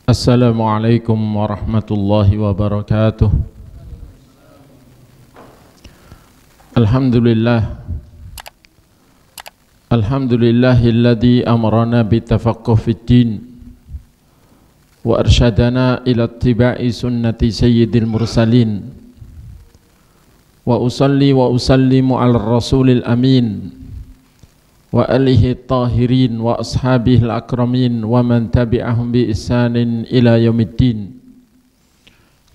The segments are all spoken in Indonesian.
Assalamualaikum warahmatullahi wabarakatuh. Alhamdulillahilladzi amarana bitafaqquh fid din wa arsyadana ila ittiba'i sunnati sayyidil mursalin wa usalli wa usallimu ala rasulil amin wa alihi tahirin wa ashabihil akramin wa man tabi'ahum bi ihsanin ila yaumiddin.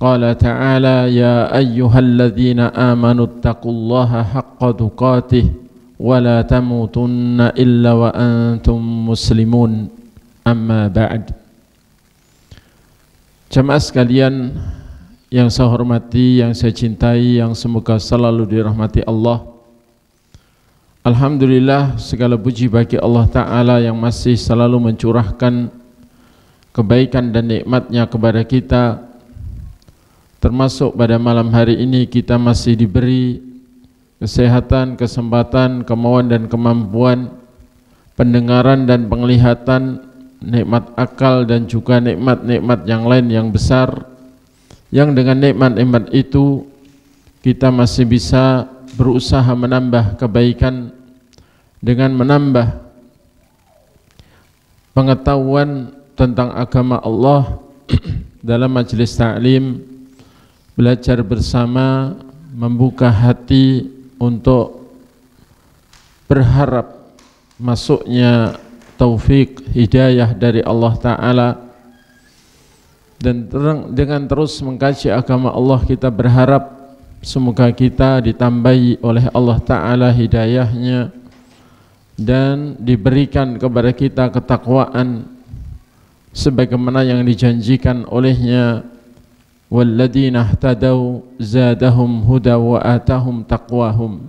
Qala ta'ala ya ayyuhalladzina amanu taqullaha haqqa tuqatih wa la tamutunna illa wa antum muslimun. Amma ba'd. Jamaah sekalian yang saya hormati, yang saya cintai, yang semoga selalu dirahmati Allah. Alhamdulillah, segala puji bagi Allah Ta'ala yang masih selalu mencurahkan kebaikan dan nikmatnya kepada kita. Termasuk pada malam hari ini kita masih diberi kesehatan, kesempatan, kemauan dan kemampuan, pendengaran dan penglihatan, nikmat akal dan juga nikmat-nikmat yang lain yang besar, yang dengan nikmat-nikmat itu kita masih bisa berusaha menambah kebaikan dengan menambah pengetahuan tentang agama Allah dalam majelis ta'lim, belajar bersama, membuka hati untuk berharap masuknya taufik hidayah dari Allah Ta'ala, dan dengan terus mengkaji agama Allah kita berharap semoga kita ditambahi oleh Allah Ta'ala hidayahnya dan diberikan kepada kita ketakwaan sebagaimana yang dijanjikan olehnya, walladzina ihtadaw zadahum huda wa atahum taqwahum.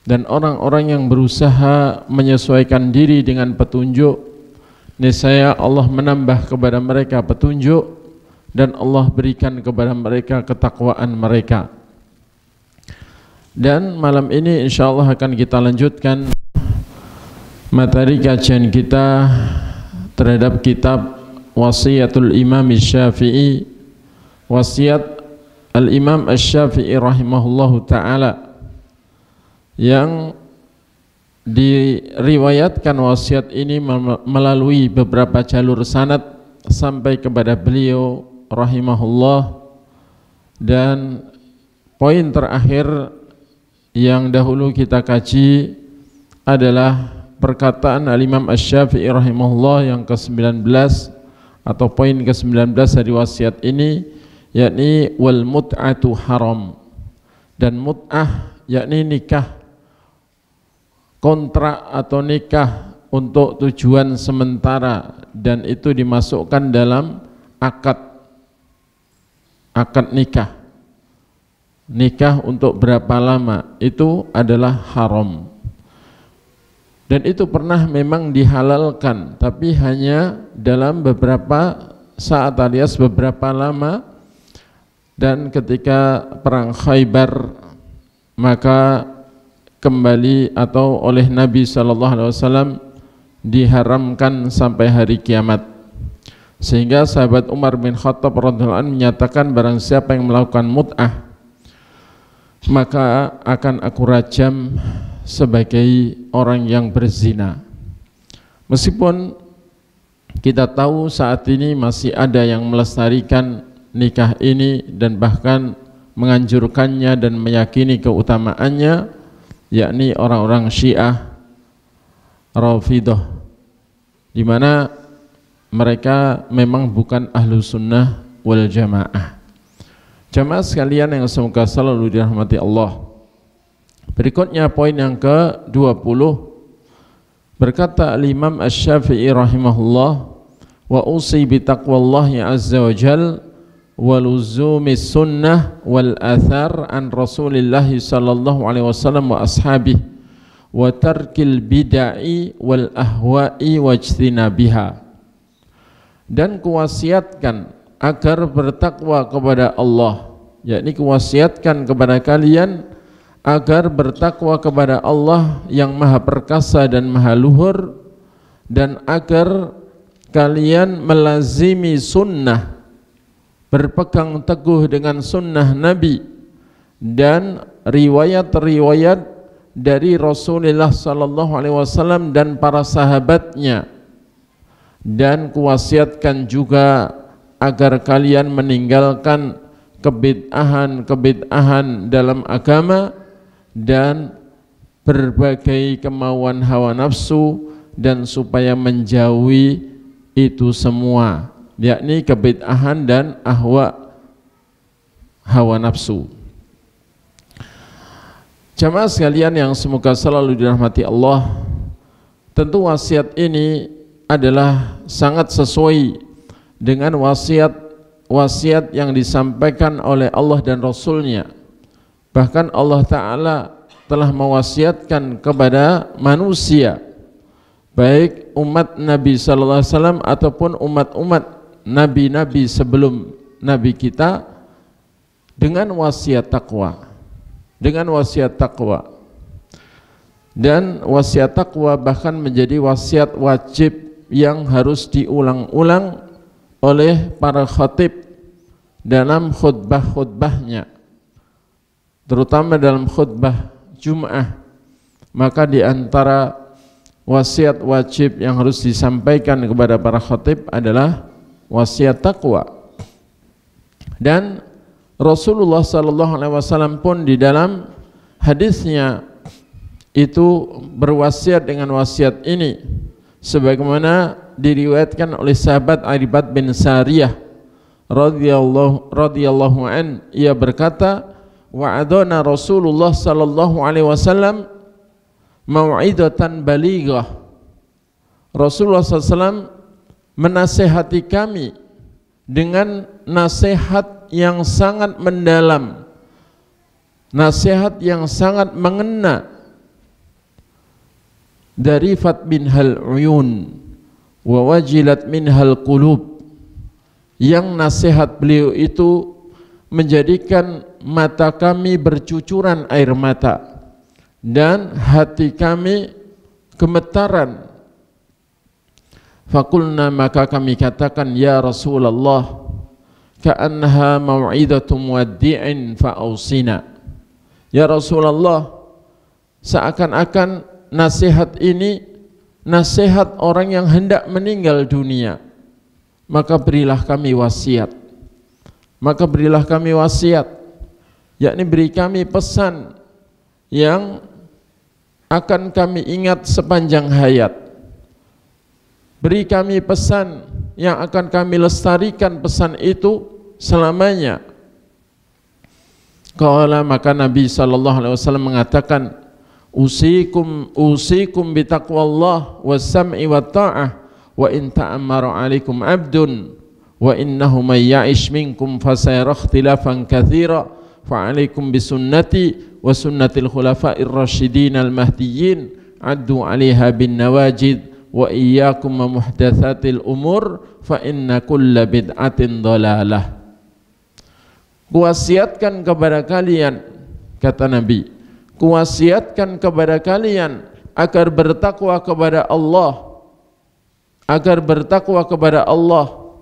Dan orang-orang yang berusaha menyesuaikan diri dengan petunjuk, niscaya Allah menambah kepada mereka petunjuk dan Allah berikan kepada mereka ketakwaan mereka. Dan malam ini insyaallah akan kita lanjutkan materi kajian kita terhadap kitab Wasiyatul Imam Syafi'i, wasiat Al-Imam Asy-Syafi'i rahimahullahu ta'ala, yang diriwayatkan wasiat ini melalui beberapa jalur sanad sampai kepada beliau rahimahullah. Dan poin terakhir yang dahulu kita kaji adalah perkataan Al-Imam Asy-Syafi'i rahimahullah yang ke-19 atau poin ke-19 dari wasiat ini, yakni wal mut'atu haram. Dan mut'ah yakni nikah, kontrak atau nikah untuk tujuan sementara, dan itu dimasukkan dalam akad nikah. Nikah untuk berapa lama itu adalah haram. Dan itu pernah memang dihalalkan, tapi hanya dalam beberapa saat alias beberapa lama. Dan ketika perang Khaybar maka kembali atau oleh Nabi SAW diharamkan sampai hari kiamat. Sehingga sahabat Umar bin Khattab radhiyallahu anhu menyatakan, barang siapa yang melakukan mut'ah maka akan aku rajam sebagai orang yang berzina. Meskipun kita tahu saat ini masih ada yang melestarikan nikah ini dan bahkan menganjurkannya dan meyakini keutamaannya, yakni orang-orang Syiah Rafidah, di mana mereka memang bukan ahlu sunnah wal jamaah. Jamaah sekalian yang semoga selalu dirahmati Allah. Berikutnya poin yang ke-20, berkata Al-Imam Asy-Syafi'i rahimahullah, wa usi bi taqwallahi azza wa jal wa luzumi sunnah wal athar an Rasulillah sallallahu alaihi wasallam wa ashabihi wa tarkil bid'ah wal ahwa'i wajtinabiha. Dan kuwasiatkan agar bertakwa kepada Allah, yakni kuwasiatkan kepada kalian agar bertakwa kepada Allah yang maha perkasa dan maha luhur, dan agar kalian melazimi sunnah, berpegang teguh dengan sunnah Nabi dan riwayat-riwayat dari Rasulullah sallallahu alaihi wasallam dan para sahabatnya, dan kuwasiatkan juga agar kalian meninggalkan kebid'ahan dalam agama dan berbagai kemauan hawa nafsu, dan supaya menjauhi itu semua, yakni kebid'ahan dan hawa nafsu. Jamaah sekalian yang semoga selalu dirahmati Allah, tentu wasiat ini adalah sangat sesuai dengan wasiat yang disampaikan oleh Allah dan Rasulnya. Bahkan Allah Ta'ala telah mewasiatkan kepada manusia, baik umat Nabi sallallahu alaihi wasallam ataupun umat-umat nabi-nabi sebelum nabi kita, dengan wasiat takwa. Dan wasiat takwa bahkan menjadi wasiat wajib yang harus diulang-ulang oleh para khatib dalam khutbah-khutbahnya, terutama dalam khutbah Jum'ah. Maka di antara wasiat wajib yang harus disampaikan kepada para khatib adalah wasiat takwa. Dan Rasulullah sallallahu alaihi wasallam pun di dalam hadisnya itu berwasiat dengan wasiat ini, sebagaimana diriwayatkan oleh sahabat Irbad bin Sariyah radhiyallahu an, ia berkata, wa'adana Rasulullah sallallahu alaihi wasallam mau'idatan balighah. Rasulullah SAW menasihati kami dengan nasihat yang sangat mendalam, nasihat yang sangat mengena, darifat minhal uyun wa wajilat minhal qulub, yang nasihat beliau itu menjadikan mata kami bercucuran air mata dan hati kami gemetaran. Fakulna, maka kami katakan, ya Rasulullah, ka'annaha mau'idatu muwaddi'in fa'ausina. Ya Rasulullah, seakan-akan nasihat ini nasihat orang yang hendak meninggal dunia, maka berilah kami wasiat. Maka berilah kami wasiat, yakni beri kami pesan yang akan kami ingat sepanjang hayat. Beri kami pesan yang akan kami lestarikan pesan itu selamanya. Qala, maka Nabi sallallahu alaihi wasallam mengatakan, usikum bitaqwallah was-sam'i wat-ta'ah wa in ta'ammara 'alaikum 'abdun wa innahu may ya'ish minkum fasayara ikhtilafan katsira fa 'alaikum bisunnati wa sunnatil khulafa'ir rasyidin al-mahdiyyin addu 'alaiha bin nawajid wa iyyakum muhdatsatil umur fa inna kulla bid'atin dhalalah. Kuwasiatkan kepada kalian, kata Nabi, kuwasiatkan kepada kalian agar bertakwa kepada Allah, agar bertakwa kepada Allah,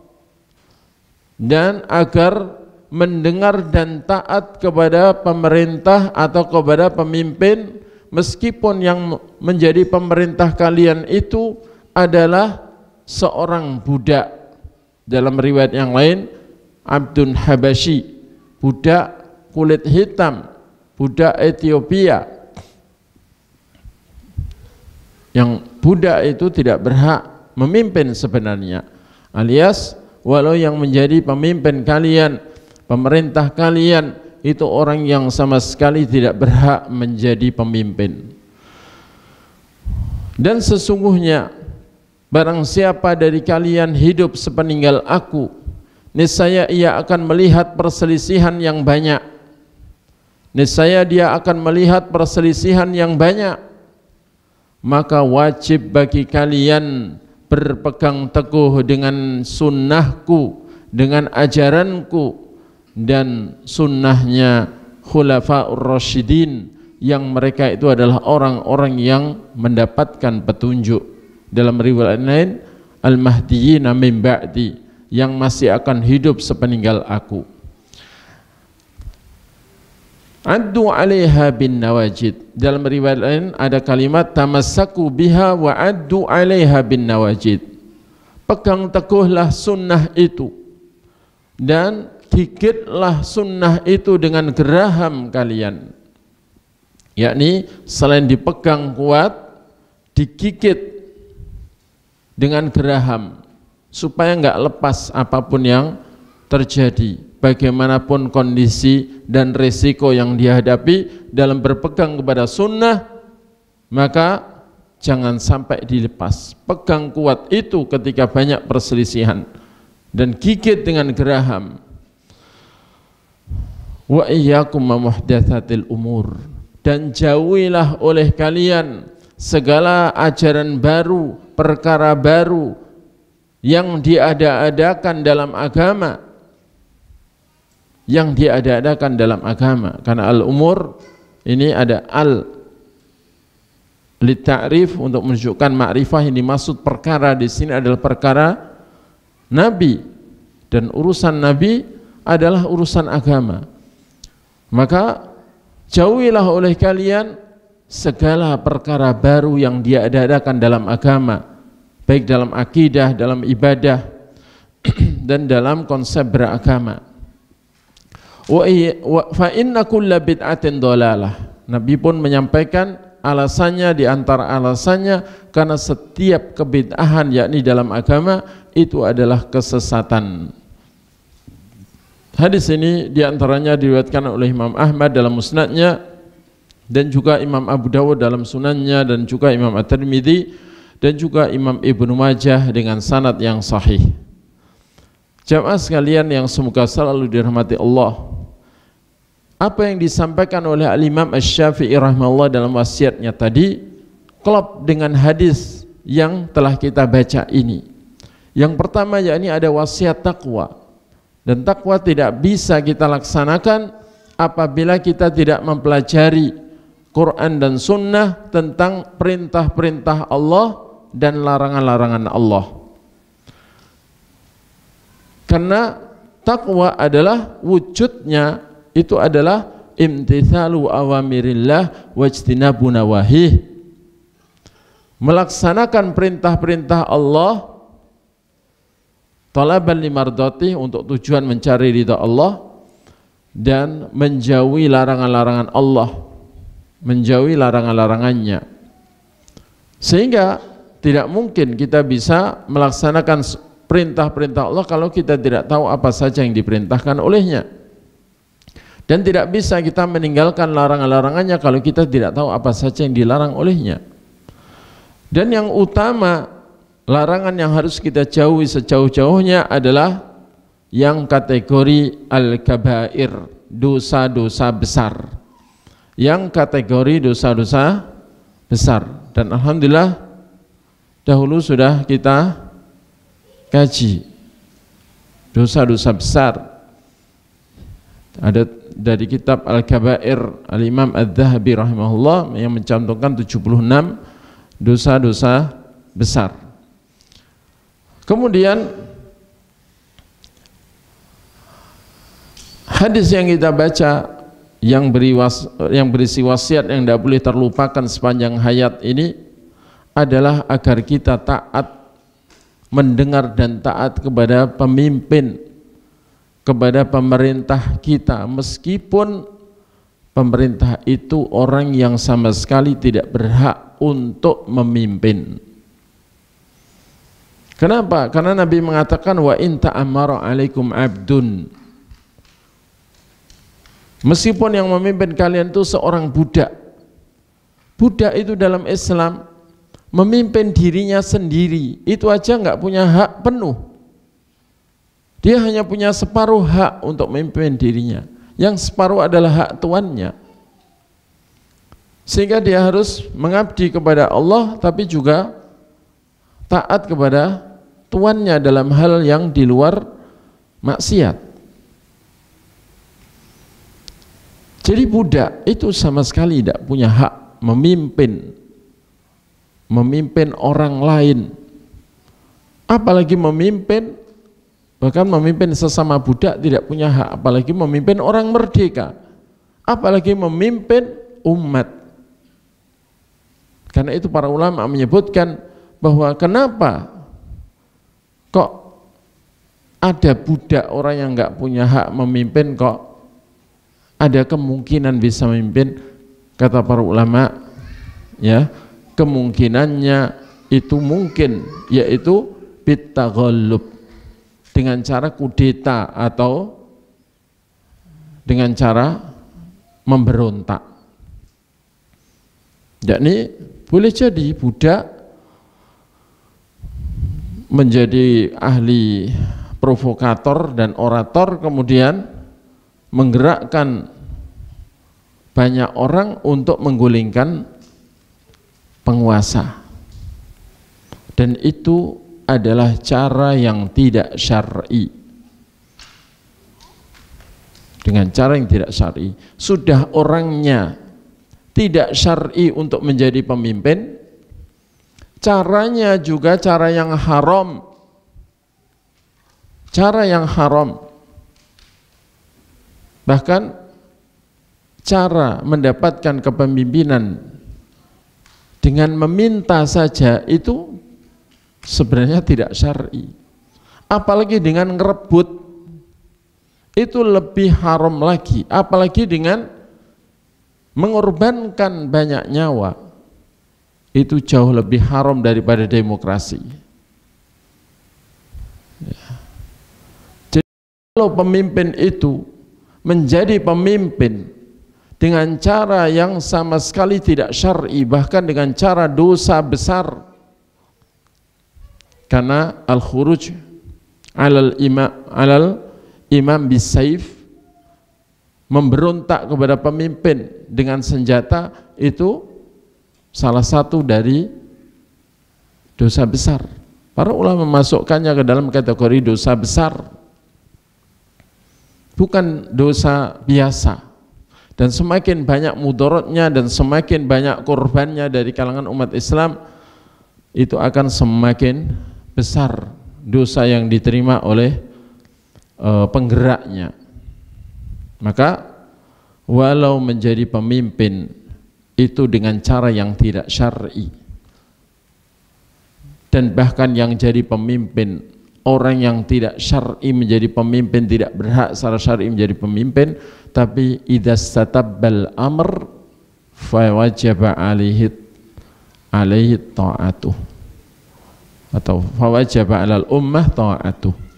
dan agar mendengar dan taat kepada pemerintah atau kepada pemimpin, meskipun yang menjadi pemerintah kalian itu adalah seorang budak. Dalam riwayat yang lain, Abdun Habasyi, budak kulit hitam, budak Ethiopia. Yang budak itu tidak berhak memimpin sebenarnya, alias walau yang menjadi pemimpin kalian, pemerintah kalian, itu orang yang sama sekali tidak berhak menjadi pemimpin. Dan sesungguhnya barang siapa dari kalian hidup sepeninggal aku, niscaya ia akan melihat perselisihan yang banyak. Niscaya dia akan melihat perselisihan yang banyak. Maka wajib bagi kalian berpegang teguh dengan sunnahku, dengan ajaranku, dan sunnahnya khulafa'ur rasyidin, yang mereka itu adalah orang-orang yang mendapatkan petunjuk. Dalam riwayat lain, al-mahdiyina min ba'di, yang masih akan hidup sepeninggal aku. Addu 'alaiha bin nawajid. Dalam riwayat lain ada kalimat tamassaku biha wa addu 'alaiha bin nawajid. Pegang teguhlah sunnah itu dan gigitlah sunnah itu dengan geraham kalian. Yakni selain dipegang kuat, digigit dengan geraham supaya enggak lepas apapun yang terjadi, bagaimanapun kondisi dan resiko yang dihadapi dalam berpegang kepada sunnah, maka jangan sampai dilepas. Pegang kuat itu ketika banyak perselisihan dan gigit dengan geraham. Wa iyyakum muhdatsatil umur, dan jauhilah oleh kalian segala ajaran baru, perkara baru yang diada-adakan dalam agama, yang diada-adakan dalam agama. Karena al-umur ini ada al litta'rif untuk menunjukkan ma'rifah. Ini maksud perkara di sini adalah perkara Nabi, dan urusan Nabi adalah urusan agama. Maka jauhilah oleh kalian segala perkara baru yang diada-adakan dalam agama, baik dalam akidah, dalam ibadah, dan dalam konsep beragama. Fa inna kulla bid'atin dhalalah. Nabi pun menyampaikan alasannya, di antara alasannya karena setiap kebid'ahan yakni dalam agama itu adalah kesesatan. Hadis ini diantaranya diriwayatkan oleh Imam Ahmad dalam musnadnya, dan juga Imam Abu Dawud dalam sunannya, dan juga Imam At-Tirmidzi, dan juga Imam Ibnu Majah dengan sanad yang sahih. Jamaah sekalian yang semoga selalu dirahmati Allah, apa yang disampaikan oleh Al-Imam Asy-Syafi'i rahimahullah dalam wasiatnya tadi klop dengan hadis yang telah kita baca ini. Yang pertama yakni ada wasiat takwa, dan takwa tidak bisa kita laksanakan apabila kita tidak mempelajari Quran dan Sunnah tentang perintah-perintah Allah dan larangan-larangan Allah. Karena takwa adalah wujudnya itu adalah imtithalu awamirillah wajtinabu nawahih, melaksanakan perintah-perintah Allah talaban limardati, untuk tujuan mencari ridha Allah, dan menjauhi larangan-larangan Allah, menjauhi larangan-larangannya. Sehingga tidak mungkin kita bisa melaksanakan perintah-perintah Allah kalau kita tidak tahu apa saja yang diperintahkan olehnya, dan tidak bisa kita meninggalkan larangan-larangannya kalau kita tidak tahu apa saja yang dilarang olehnya. Dan yang utama, larangan yang harus kita jauhi sejauh-jauhnya adalah yang kategori al-kabair, dosa-dosa besar, yang kategori dosa-dosa besar. Dan alhamdulillah dahulu sudah kita kaji dosa-dosa besar. Ada dari kitab Al-Kabair Al-Imam Adz-Dzahabi rahimahullah yang mencantumkan 76 dosa-dosa besar. Kemudian hadis yang kita baca yang berisi wasiat yang tidak boleh terlupakan sepanjang hayat ini adalah agar kita taat, mendengar dan taat kepada pemimpin, kepada pemerintah kita, meskipun pemerintah itu orang yang sama sekali tidak berhak untuk memimpin. Kenapa? Karena Nabi mengatakan wa in ta'ammara 'alaikum 'abdun, meskipun yang memimpin kalian itu seorang budak. Budak itu dalam Islam memimpin dirinya sendiri, itu aja enggak punya hak penuh. Dia hanya punya separuh hak untuk memimpin dirinya, yang separuh adalah hak tuannya. Sehingga dia harus mengabdi kepada Allah, tapi juga taat kepada tuannya dalam hal yang di luar maksiat. Jadi budak itu sama sekali tidak punya hak memimpin orang lain apalagi memimpin, bahkan memimpin sesama budak tidak punya hak, apalagi memimpin orang merdeka, apalagi memimpin umat. Karena itu para ulama menyebutkan bahwa kenapa kok ada budak orang yang nggak punya hak memimpin, kok ada kemungkinan bisa memimpin. Kata para ulama, ya, kemungkinannya itu mungkin yaitu bitaghallub, dengan cara kudeta atau dengan cara memberontak. Yakni boleh jadi budak menjadi ahli provokator dan orator, kemudian menggerakkan banyak orang untuk menggulingkan penguasa, dan itu adalah cara yang tidak syar'i. Dengan cara yang tidak syar'i, sudah orangnya tidak syar'i untuk menjadi pemimpin, caranya juga cara yang haram, bahkan cara mendapatkan kepemimpinan dengan meminta saja itu sebenarnya tidak syar'i, apalagi dengan ngerebut itu lebih haram lagi, apalagi dengan mengorbankan banyak nyawa, itu jauh lebih haram daripada demokrasi. Jadi kalau pemimpin itu menjadi pemimpin dengan cara yang sama sekali tidak syar'i, bahkan dengan cara dosa besar, karena al-khuruj alal imam bisayf, memberontak kepada pemimpin dengan senjata, itu salah satu dari dosa besar. Para ulama memasukkannya ke dalam kategori dosa besar, bukan dosa biasa. Dan semakin banyak mudaratnya dan semakin banyak korbannya dari kalangan umat Islam, itu akan semakin besar dosa yang diterima oleh penggeraknya. Maka walau menjadi pemimpin itu dengan cara yang tidak syar'i, dan bahkan yang jadi pemimpin orang yang tidak syar'i menjadi pemimpin, tidak berhak secara syar'i menjadi pemimpin, tapi idza statabbal amr fa wajaba alaihi ta'atuh, atau fa wajaba alal ummah ta'atuh.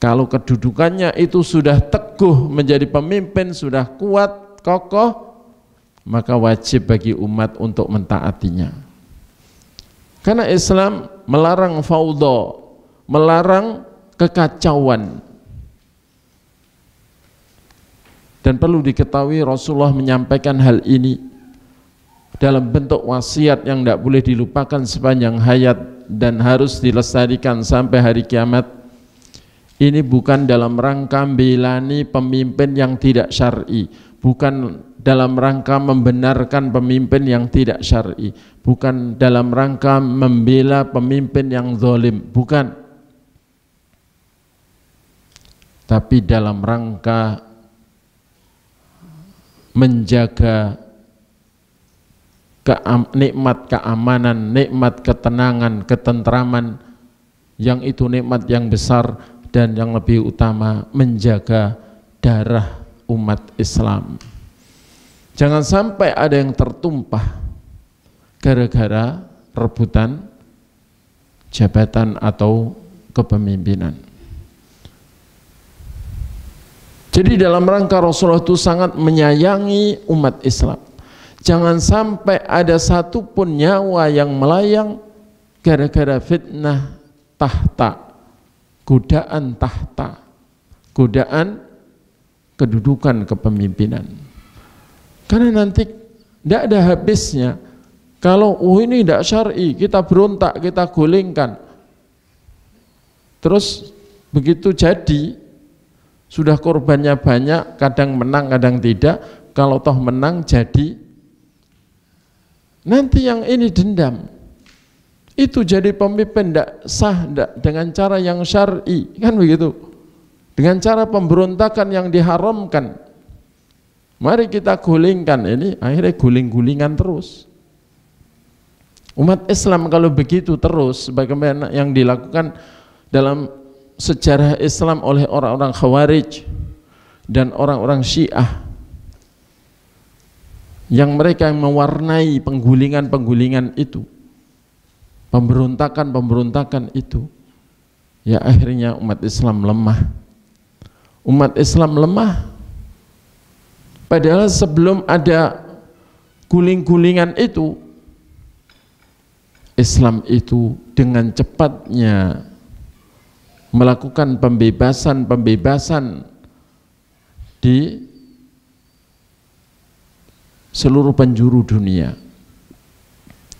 Kalau kedudukannya itu sudah teguh menjadi pemimpin, sudah kuat, kokoh, maka wajib bagi umat untuk mentaatinya. Karena Islam melarang fauda, melarang kekacauan. Dan perlu diketahui Rasulullah menyampaikan hal ini dalam bentuk wasiat yang tidak boleh dilupakan sepanjang hayat dan harus dilestarikan sampai hari kiamat. Ini bukan dalam rangka membelani pemimpin yang tidak syar'i, bukan dalam rangka membenarkan pemimpin yang tidak syar'i, bukan dalam rangka membela pemimpin yang zalim, bukan, tapi dalam rangka menjaga nikmat keamanan, nikmat ketenangan, ketentraman, yang itu nikmat yang besar, dan yang lebih utama menjaga darah umat Islam. Jangan sampai ada yang tertumpah gara-gara rebutan jabatan atau kepemimpinan. Jadi dalam rangka Rasulullah itu sangat menyayangi umat Islam. Jangan sampai ada satupun nyawa yang melayang gara-gara fitnah tahta, godaan tahta, godaan kedudukan kepemimpinan. Karena nanti tidak ada habisnya. Kalau ini tidak syar'i, kita berontak, kita gulingkan. Terus begitu jadi, sudah korbannya banyak, kadang menang, kadang tidak. Kalau toh menang jadi, nanti yang ini dendam, itu jadi pemimpin tidak sah dengan cara yang syar'i, kan begitu, dengan cara pemberontakan yang diharamkan. Mari kita gulingkan ini, akhirnya guling-gulingan terus. Umat Islam kalau begitu terus, bagaimana yang dilakukan dalam sejarah Islam oleh orang-orang Khawarij dan orang-orang Syiah, yang mereka yang mewarnai penggulingan-penggulingan itu, pemberontakan-pemberontakan itu, ya akhirnya umat Islam lemah. Umat Islam lemah. Padahal sebelum ada guling-gulingan itu, Islam itu dengan cepatnya melakukan pembebasan-pembebasan di seluruh penjuru dunia,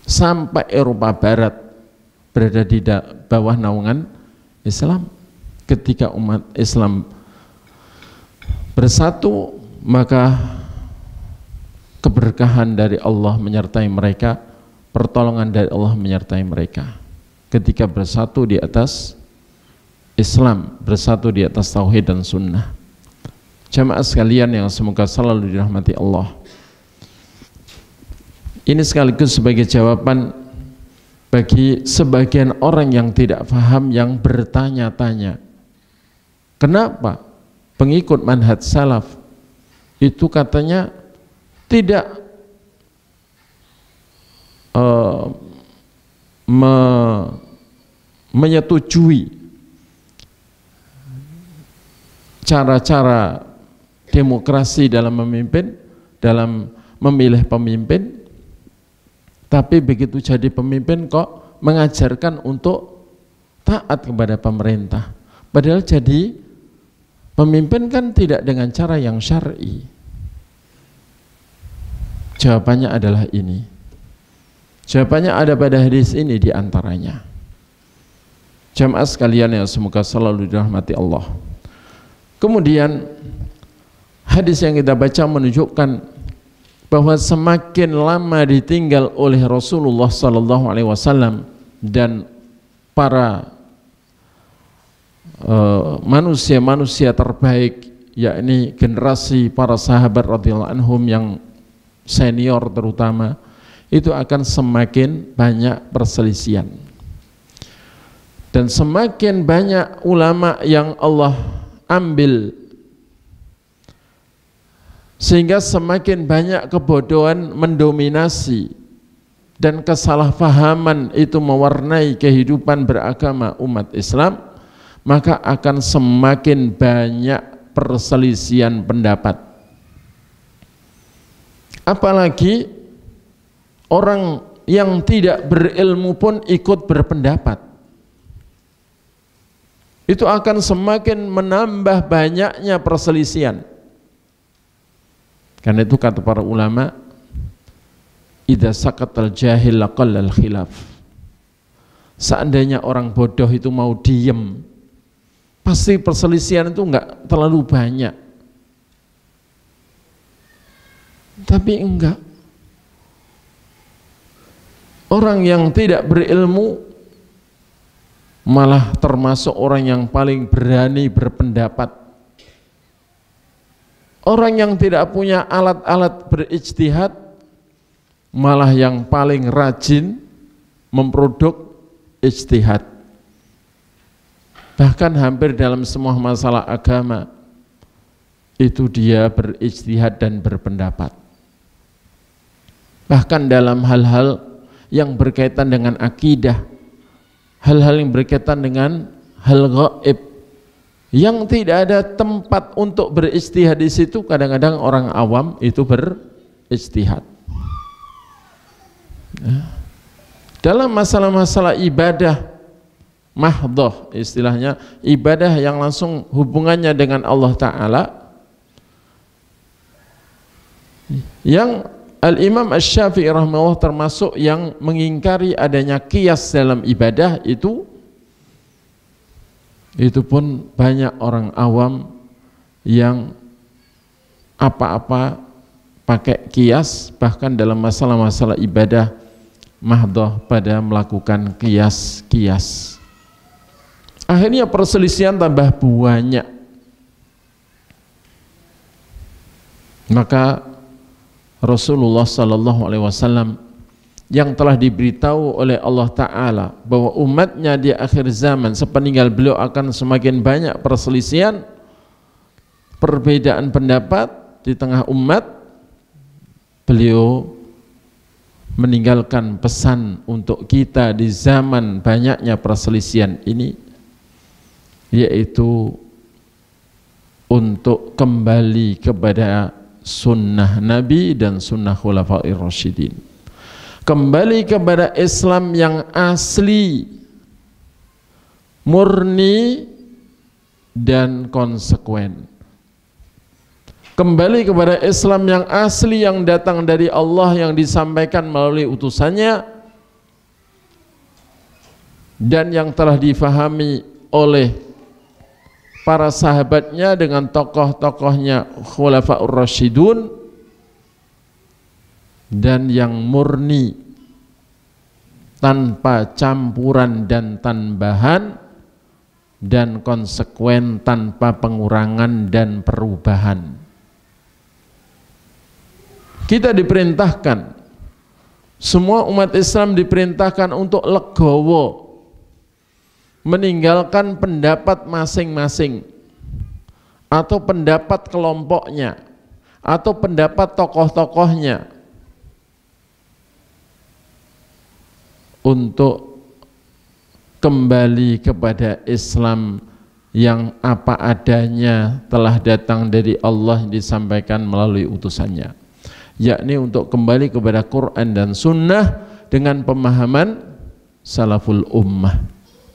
sampai Eropa Barat berada di bawah naungan Islam. Ketika umat Islam bersatu, maka keberkahan dari Allah menyertai mereka, pertolongan dari Allah menyertai mereka. Ketika bersatu di atas Islam, bersatu di atas tauhid dan sunnah. Jamaah sekalian yang semoga selalu dirahmati Allah, ini sekaligus sebagai jawaban bagi sebagian orang yang tidak paham, yang bertanya-tanya, kenapa pengikut manhaj salaf itu katanya tidak menyetujui cara-cara demokrasi dalam memimpin, dalam memilih pemimpin, tapi begitu jadi pemimpin kok mengajarkan untuk taat kepada pemerintah. Padahal jadi pemimpin kan tidak dengan cara yang syar'i. Jawabannya adalah ini. Jawabannya ada pada hadis ini diantaranya. Jamaah sekalian yang semoga selalu dirahmati Allah. Kemudian hadis yang kita baca menunjukkan bahwa semakin lama ditinggal oleh Rasulullah SAW dan para manusia-manusia terbaik, yakni generasi para sahabat radhiyallahu anhum yang senior terutama, itu akan semakin banyak perselisihan dan semakin banyak ulama yang Allah ambil, sehingga semakin banyak kebodohan mendominasi dan kesalahpahaman itu mewarnai kehidupan beragama umat Islam, maka akan semakin banyak perselisihan pendapat. Apalagi orang yang tidak berilmu pun ikut berpendapat, itu akan semakin menambah banyaknya perselisihan. Karena itu kata para ulama, idza sakatal jahil laqallal khilaf. Seandainya orang bodoh itu mau diem, pasti perselisihan itu enggak terlalu banyak. Tapi enggak. Orang yang tidak berilmu malah termasuk orang yang paling berani berpendapat. Orang yang tidak punya alat-alat berijtihad malah yang paling rajin memproduk ijtihad. Bahkan hampir dalam semua masalah agama itu dia berijtihad dan berpendapat. Bahkan dalam hal-hal yang berkaitan dengan akidah, hal-hal yang berkaitan dengan hal gaib, yang tidak ada tempat untuk berijtihad di situ, kadang-kadang orang awam itu berijtihad. Dalam masalah-masalah ibadah mahdhah, istilahnya ibadah yang langsung hubungannya dengan Allah Ta'ala, yang Al-Imam Asy-Syafi'i rahimahullah termasuk yang mengingkari adanya qiyas dalam ibadah itu pun banyak orang awam yang apa-apa pakai qiyas, bahkan dalam masalah-masalah ibadah mahdoh pada melakukan kias-kias. Akhirnya perselisihan tambah banyak. Maka Rasulullah sallallahu alaihi wasallam yang telah diberitahu oleh Allah Ta'ala bahwa umatnya di akhir zaman sepeninggal beliau akan semakin banyak perselisihan, perbedaan pendapat di tengah umat, beliau meninggalkan pesan untuk kita di zaman banyaknya perselisihan ini, yaitu untuk kembali kepada sunnah Nabi dan sunnah Khulafair Rasyidin, kembali kepada Islam yang asli, murni dan konsekuen, kembali kepada Islam yang asli yang datang dari Allah, yang disampaikan melalui utusannya dan yang telah difahami oleh para sahabatnya dengan tokoh-tokohnya Khulafaur Rasyidun, dan yang murni tanpa campuran dan tambahan, dan konsekuen tanpa pengurangan dan perubahan. Kita diperintahkan, semua umat Islam diperintahkan untuk legowo, meninggalkan pendapat masing-masing atau pendapat kelompoknya atau pendapat tokoh-tokohnya, untuk kembali kepada Islam yang apa adanya telah datang dari Allah, disampaikan melalui utusannya, yakni untuk kembali kepada Quran dan Sunnah dengan pemahaman salaful ummah,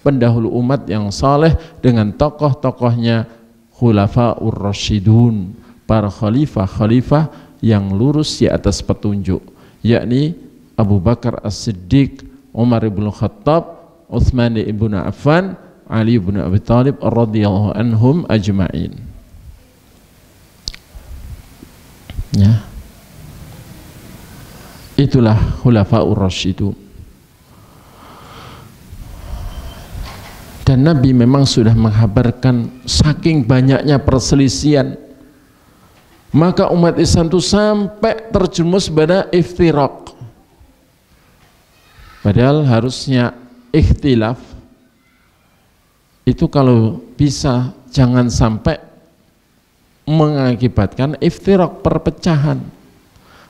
pendahulu umat yang saleh, dengan tokoh-tokohnya Khulafaur Rasyidun, para khalifah-khalifah yang lurus di atas petunjuk, yakni Abu Bakar As-Siddiq, Umar ibn Khattab, Utsman ibn Affan, Ali ibn Abi Thalib radhiyallahu anhum ajma'in. Ya. Itulah Khulafaur Rasyidun. Dan Nabi memang sudah menghabarkan saking banyaknya perselisihan, maka umat Islam itu sampai terjerumus pada iftiraq. Padahal harusnya ikhtilaf itu kalau bisa jangan sampai mengakibatkan iftiraq, perpecahan.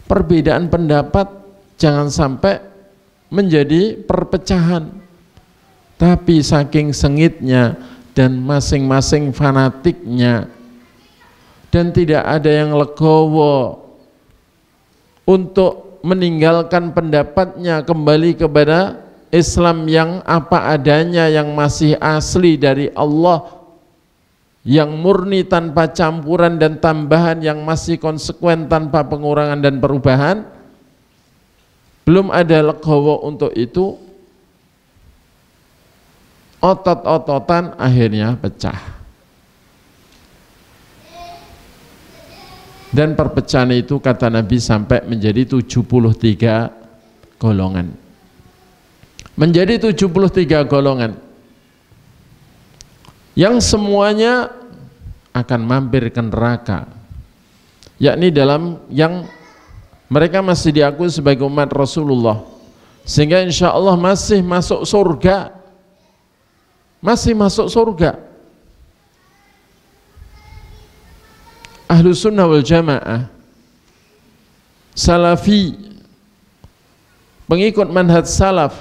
Perbedaan pendapat jangan sampai menjadi perpecahan. Tapi saking sengitnya dan masing-masing fanatiknya, dan tidak ada yang legowo untuk meninggalkan pendapatnya, kembali kepada Islam yang apa adanya, yang masih asli dari Allah, yang murni tanpa campuran dan tambahan, yang masih konsekuen tanpa pengurangan dan perubahan. Belum ada legowo untuk itu, otot-ototan akhirnya pecah. Dan perpecahan itu kata Nabi sampai menjadi 73 golongan. Menjadi 73 golongan yang semuanya akan mampir ke neraka, yakni dalam yang mereka masih diakui sebagai umat Rasulullah, sehingga insya Allah masih masuk surga, masih masuk surga. Ahlu sunnah wal jamaah, salafi, pengikut manhaj salaf,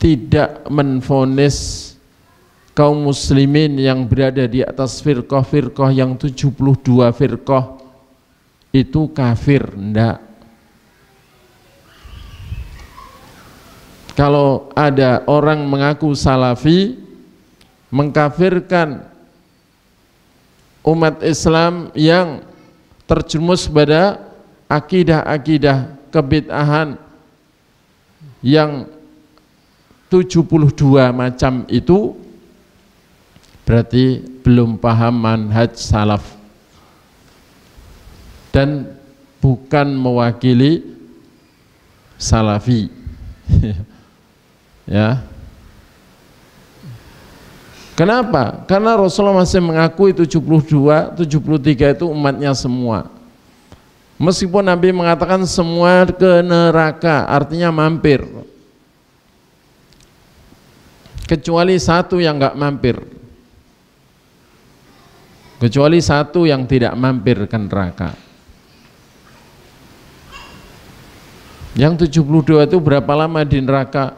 tidak menvonis kaum muslimin yang berada di atas firqah-firqah yang 72 firqah itu kafir, enggak. Kalau ada orang mengaku salafi mengkafirkan umat Islam yang terjerumus pada akidah-akidah kebid'ahan yang 72 macam itu, berarti belum paham manhaj salaf dan bukan mewakili salafi. Ya. Kenapa? Karena Rasulullah masih mengakui 72, 73 itu umatnya semua. Meskipun Nabi mengatakan semua ke neraka, artinya mampir. Kecuali satu yang enggak mampir. Kecuali satu yang tidak mampir ke neraka. Yang 72 itu berapa lama di neraka?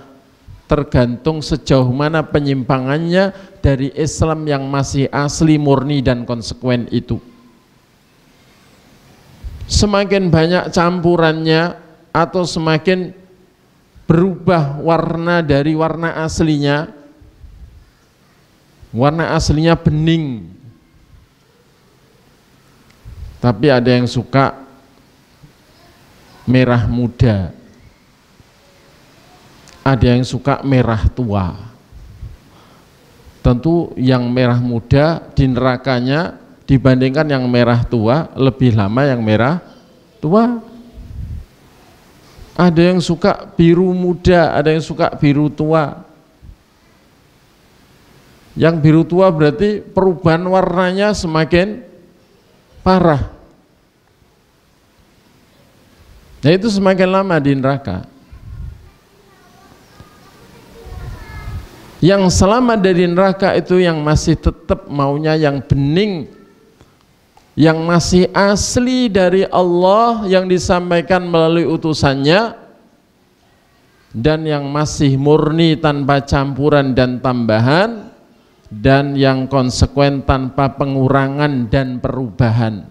Tergantung sejauh mana penyimpangannya dari Islam yang masih asli, murni dan konsekuen itu. Semakin banyak campurannya atau semakin berubah warna dari warna aslinya bening, tapi ada yang suka merah muda, ada yang suka merah tua. Tentu yang merah muda di nerakanya dibandingkan yang merah tua lebih lama yang merah tua. Ada yang suka biru muda, ada yang suka biru tua. Yang biru tua berarti perubahan warnanya semakin parah. Nah itu semakin lama di neraka. Yang selamat dari neraka itu yang masih tetap maunya yang bening, yang masih asli dari Allah yang disampaikan melalui utusannya, dan yang masih murni tanpa campuran dan tambahan, dan yang konsekuen tanpa pengurangan dan perubahan.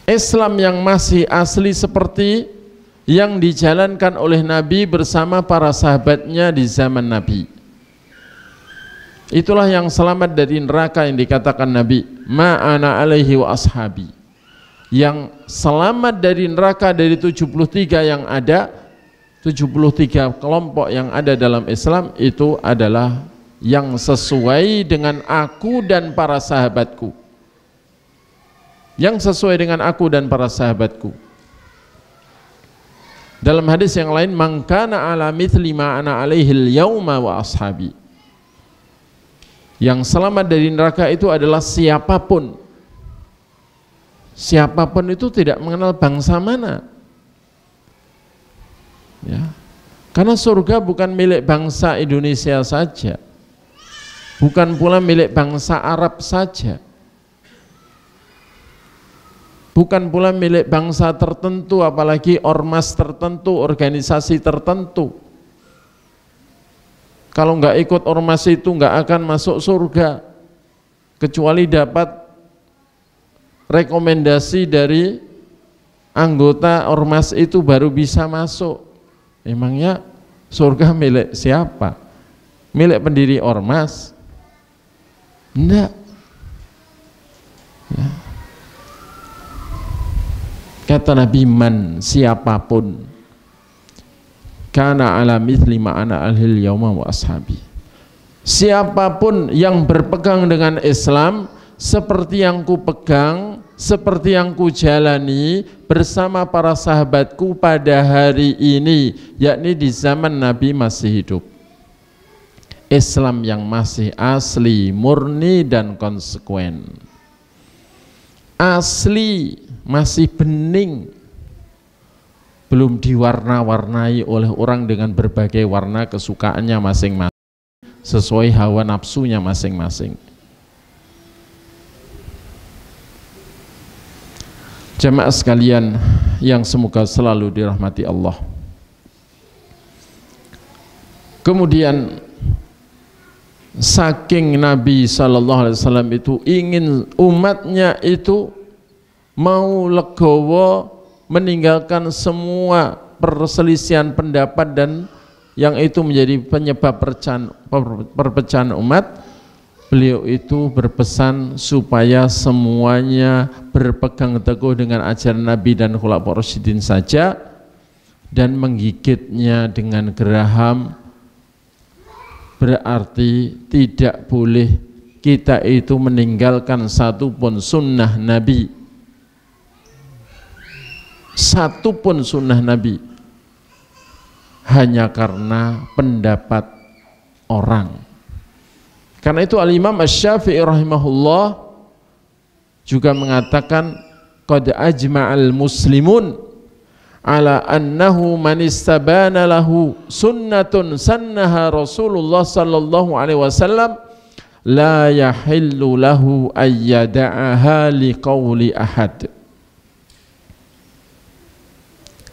Islam yang masih asli seperti yang dijalankan oleh Nabi bersama para sahabatnya di zaman Nabi. Itulah yang selamat dari neraka yang dikatakan Nabi, ma ana alaihi wa ashabi. Yang selamat dari neraka dari 73 yang ada, 73 kelompok yang ada dalam Islam itu adalah yang sesuai dengan aku dan para sahabatku. Yang sesuai dengan aku dan para sahabatku. Dalam hadis yang lain, man kana ala mithli ma ana alaihil yauma wa ashabi. Yang selamat dari neraka itu adalah siapapun. Siapapun itu tidak mengenal bangsa mana. Ya. Karena surga bukan milik bangsa Indonesia saja. Bukan pula milik bangsa Arab saja. Bukan pula milik bangsa tertentu, apalagi ormas tertentu, organisasi tertentu. Kalau nggak ikut ormas itu nggak akan masuk surga, kecuali dapat rekomendasi dari anggota ormas itu baru bisa masuk. Emangnya surga milik siapa? Milik pendiri ormas? Enggak. Ya. Kata Nabi, man, siapapun, kana ala mithli ma ana alhil yauma wa ashabi. Siapapun yang berpegang dengan Islam seperti yang ku pegang, seperti yang ku jalani bersama para sahabatku pada hari ini, yakni di zaman Nabi masih hidup. Islam yang masih asli, murni dan konsekuen. Asli, masih bening, belum diwarna-warnai oleh orang dengan berbagai warna kesukaannya masing-masing, sesuai hawa nafsunya masing-masing. Jemaah sekalian yang semoga selalu dirahmati Allah. Kemudian saking Nabi SAW itu ingin umatnya itu mau legowo meninggalkan semua perselisihan pendapat dan yang itu menjadi penyebab perpecahan umat, beliau itu berpesan supaya semuanya berpegang teguh dengan ajaran Nabi dan Khulafaur Rasyidin saja, dan menggigitnya dengan geraham berarti tidak boleh kita itu meninggalkan satu pun sunnah Nabi satu pun sunnah Nabi hanya karena pendapat orang. Karena itu Al-Imam Asy-Syafi'i rahimahullah juga mengatakan qad ajma'al muslimun ala annahu man istabana lahu sunnatun sannaha Rasulullah sallallahu alaihi wasallam la yahillu lahu ayyada'aha liqauli ahad.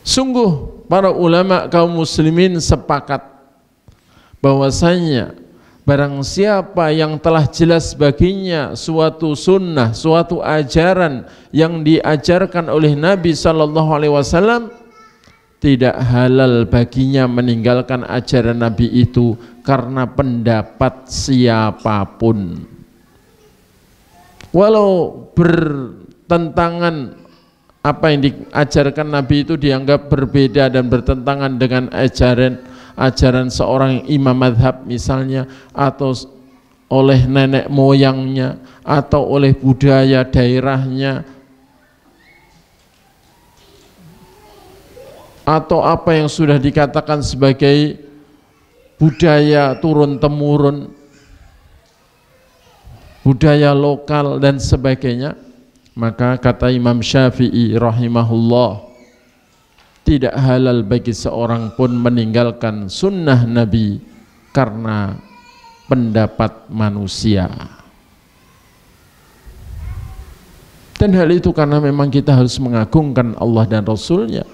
Sungguh para ulama kaum muslimin sepakat bahwasanya barang siapa yang telah jelas baginya suatu sunnah, suatu ajaran yang diajarkan oleh Nabi sallallahu alaihi wasallam, tidak halal baginya meninggalkan ajaran Nabi itu karena pendapat siapapun. Walau bertentangan, apa yang diajarkan Nabi itu dianggap berbeda dan bertentangan dengan ajaran seorang imam madhab misalnya, atau oleh nenek moyangnya, atau oleh budaya daerahnya, atau apa yang sudah dikatakan sebagai budaya turun-temurun, budaya lokal dan sebagainya, maka kata Imam Syafi'i rahimahullah, tidak halal bagi seorang pun meninggalkan sunnah Nabi karena pendapat manusia. Dan hal itu karena memang kita harus mengagungkan Allah dan Rasulnya,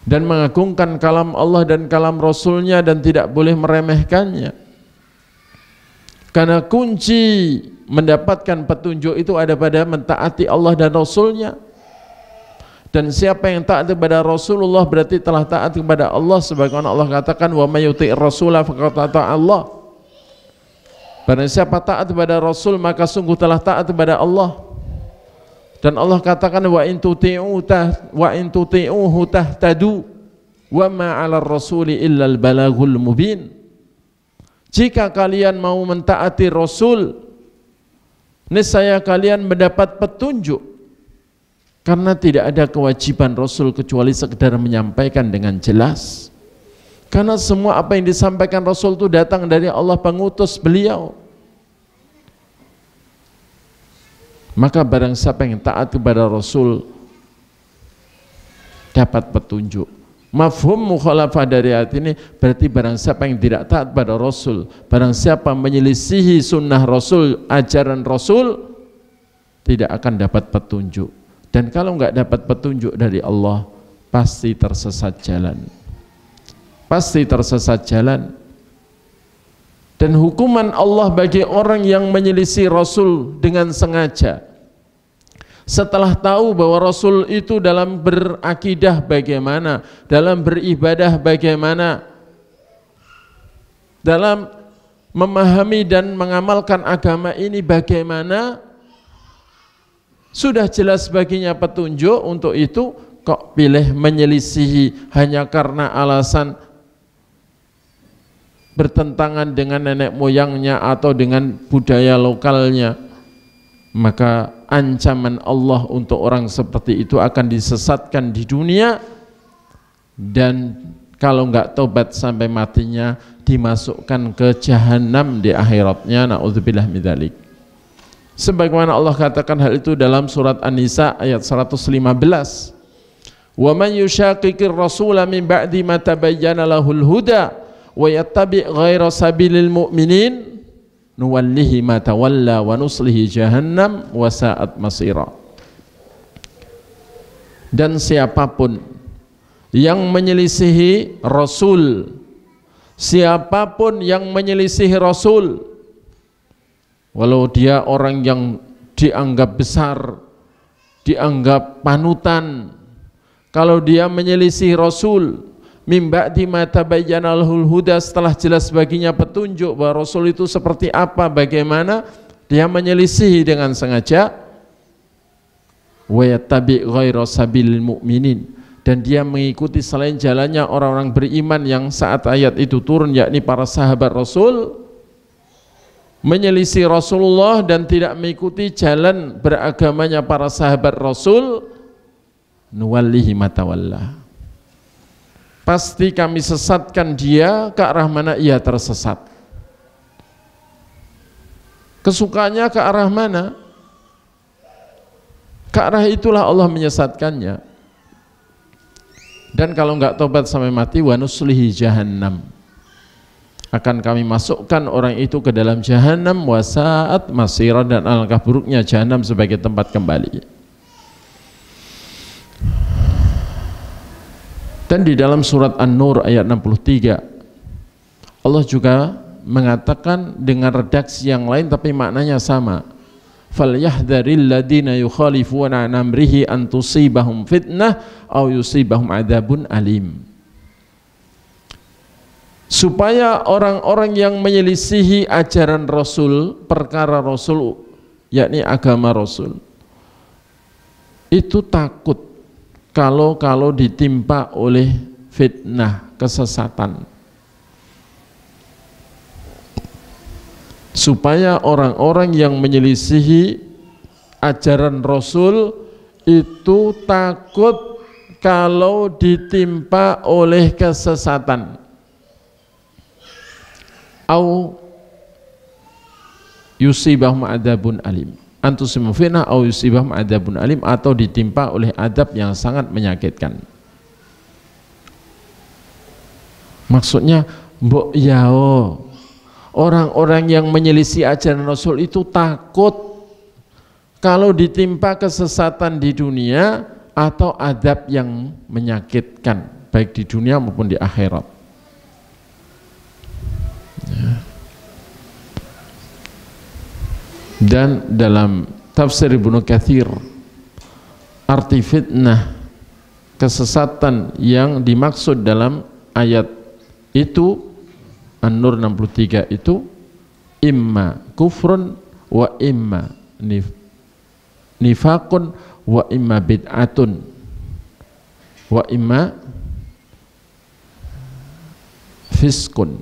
dan mengagungkan kalam Allah dan kalam Rasulnya, dan tidak boleh meremehkannya. Karena kunci mendapatkan petunjuk itu ada pada mentaati Allah dan Rasulnya. Dan siapa yang taat kepada Rasulullah berarti telah taat kepada Allah, sebagaimana Allah katakan wa may yuti'ir rasula faqad ata'a Allah. Barang siapa taat kepada Rasul maka sungguh telah taat kepada Allah. Dan Allah katakan wa in tuti'uhu tahtadu wa ma 'alar rasuli illal balagul mubin. Jika kalian mau mentaati Rasul, niscaya kalian mendapat petunjuk, karena tidak ada kewajiban Rasul kecuali sekedar menyampaikan dengan jelas. Karena semua apa yang disampaikan Rasul itu datang dari Allah, pengutus beliau. Maka barang siapa yang taat kepada Rasul dapat petunjuk. Mafhum mukhalafah dari ayat ini berarti barang siapa yang tidak taat pada Rasul, barang siapa menyelisihi sunnah Rasul, ajaran Rasul, tidak akan dapat petunjuk. Dan kalau enggak dapat petunjuk dari Allah, pasti tersesat jalan. Pasti tersesat jalan. Dan hukuman Allah bagi orang yang menyelisih Rasul dengan sengaja, setelah tahu bahwa Rasul itu dalam berakidah bagaimana, dalam beribadah bagaimana, dalam memahami dan mengamalkan agama ini bagaimana, sudah jelas baginya petunjuk, untuk itu kok pilih menyelisihi hanya karena alasan bertentangan dengan nenek moyangnya atau dengan budaya lokalnya. Maka ancaman Allah untuk orang seperti itu akan disesatkan di dunia, dan kalau enggak tobat sampai matinya dimasukkan ke jahanam di akhiratnya. Na'udzubillah min dzalik. Sebagaimana Allah katakan hal itu dalam surat An-Nisa ayat 115. Wa man yushaqiqir rasula min ba'di ma tabayyana lahul huda wa yattabi' ghaira sabilil mu'minin nuwallihi ma tawalla wa nuslihi jahannam wa sa'at masira. Dan siapapun yang menyelisihi Rasul, siapapun yang menyelisihi Rasul, walau dia orang yang dianggap besar, dianggap panutan, kalau dia menyelisihi Rasul, mim ba'di ma tabayyana lahul huda, setelah jelas baginya petunjuk bahwa Rasul itu seperti apa, bagaimana, dia menyelisihi dengan sengaja, wa yattabi' ghaira sabilil mu'minin, dan dia mengikuti selain jalannya orang-orang beriman yang saat ayat itu turun, yakni para sahabat Rasul, menyelisih Rasulullah dan tidak mengikuti jalan beragamanya para sahabat Rasul, nuwallihi ma tawalla. Pasti kami sesatkan dia ke arah mana ia tersesat. Kesukaannya ke arah mana? Ke arah itulah Allah menyesatkannya. Dan kalau enggak tobat sampai mati, wa nuslihi jahannam, akan kami masukkan orang itu ke dalam jahannam, wa sa'at masira, dan alangkah buruknya jahannam sebagai tempat kembali. Dan di dalam surat An-Nur ayat 63 Allah juga mengatakan dengan redaksi yang lain tapi maknanya sama. Falyahdharil ladina yukhalifuna an amrihi an tusibahum fitnah aw yusibahum adzabun alim. Supaya orang-orang yang menyelisihi ajaran Rasul, perkara Rasul, yakni agama Rasul, itu takut kalau ditimpa oleh fitnah, kesesatan. Supaya orang-orang yang menyelisihi ajaran Rasul itu takut kalau ditimpa oleh kesesatan. Au yusibahum adzabun alim. Antusimu fitnah au yusibahum adzabun alim, atau ditimpa oleh adab yang sangat menyakitkan. Maksudnya mbok yao, orang-orang yang menyelisih ajaran Rasul itu takut kalau ditimpa kesesatan di dunia atau adab yang menyakitkan baik di dunia maupun di akhirat. Dan dalam tafsir Ibnu Katsir, arti fitnah, kesesatan yang dimaksud dalam ayat itu An-Nur 63 itu imma kufrun wa imma nifakun wa imma bid'atun wa imma fiskun.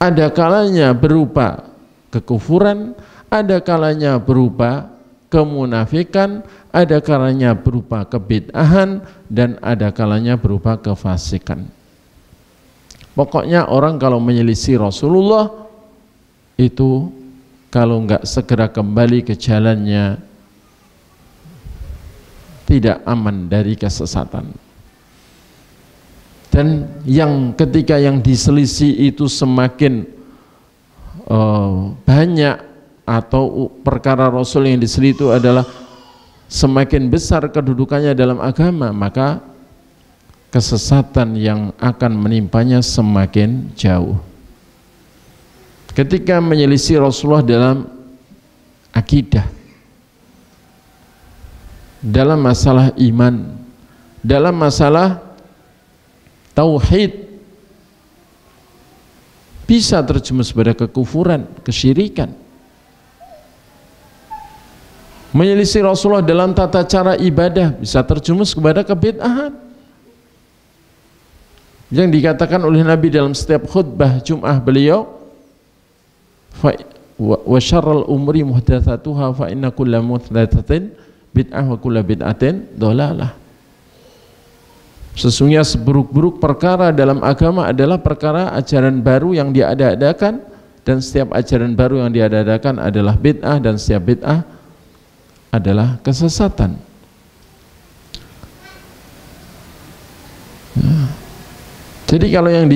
Ada kalanya berupa kekufuran, ada kalanya berupa kemunafikan, ada kalanya berupa kebid'ahan, dan ada kalanya berupa kefasikan. Pokoknya orang kalau menyelisih Rasulullah itu kalau enggak segera kembali ke jalannya tidak aman dari kesesatan. Dan yang ketika yang diselisih itu semakin banyak, atau perkara Rasul yang diselisih itu adalah semakin besar kedudukannya dalam agama, maka kesesatan yang akan menimpanya semakin jauh. Ketika menyelisih Rasulullah dalam akidah, dalam masalah iman, dalam masalah tauhid, bisa terjerumus pada kekufuran, kesyirikan. Menyelisih Rasulullah dalam tata cara ibadah bisa terjerumus kepada kebid'ahan. Yang dikatakan oleh Nabi dalam setiap khutbah Jum'ah beliau, wa syarrul umri muhdatsatuha fa inna kulla muhdatsatin bid'ah wa kulla bid'atin dhalalah. Sesungguhnya seburuk-buruk perkara dalam agama adalah perkara ajaran baru yang diada-adakan, dan setiap ajaran baru yang diada-adakan adalah bid'ah, dan setiap bid'ah adalah kesesatan. Jadi kalau yang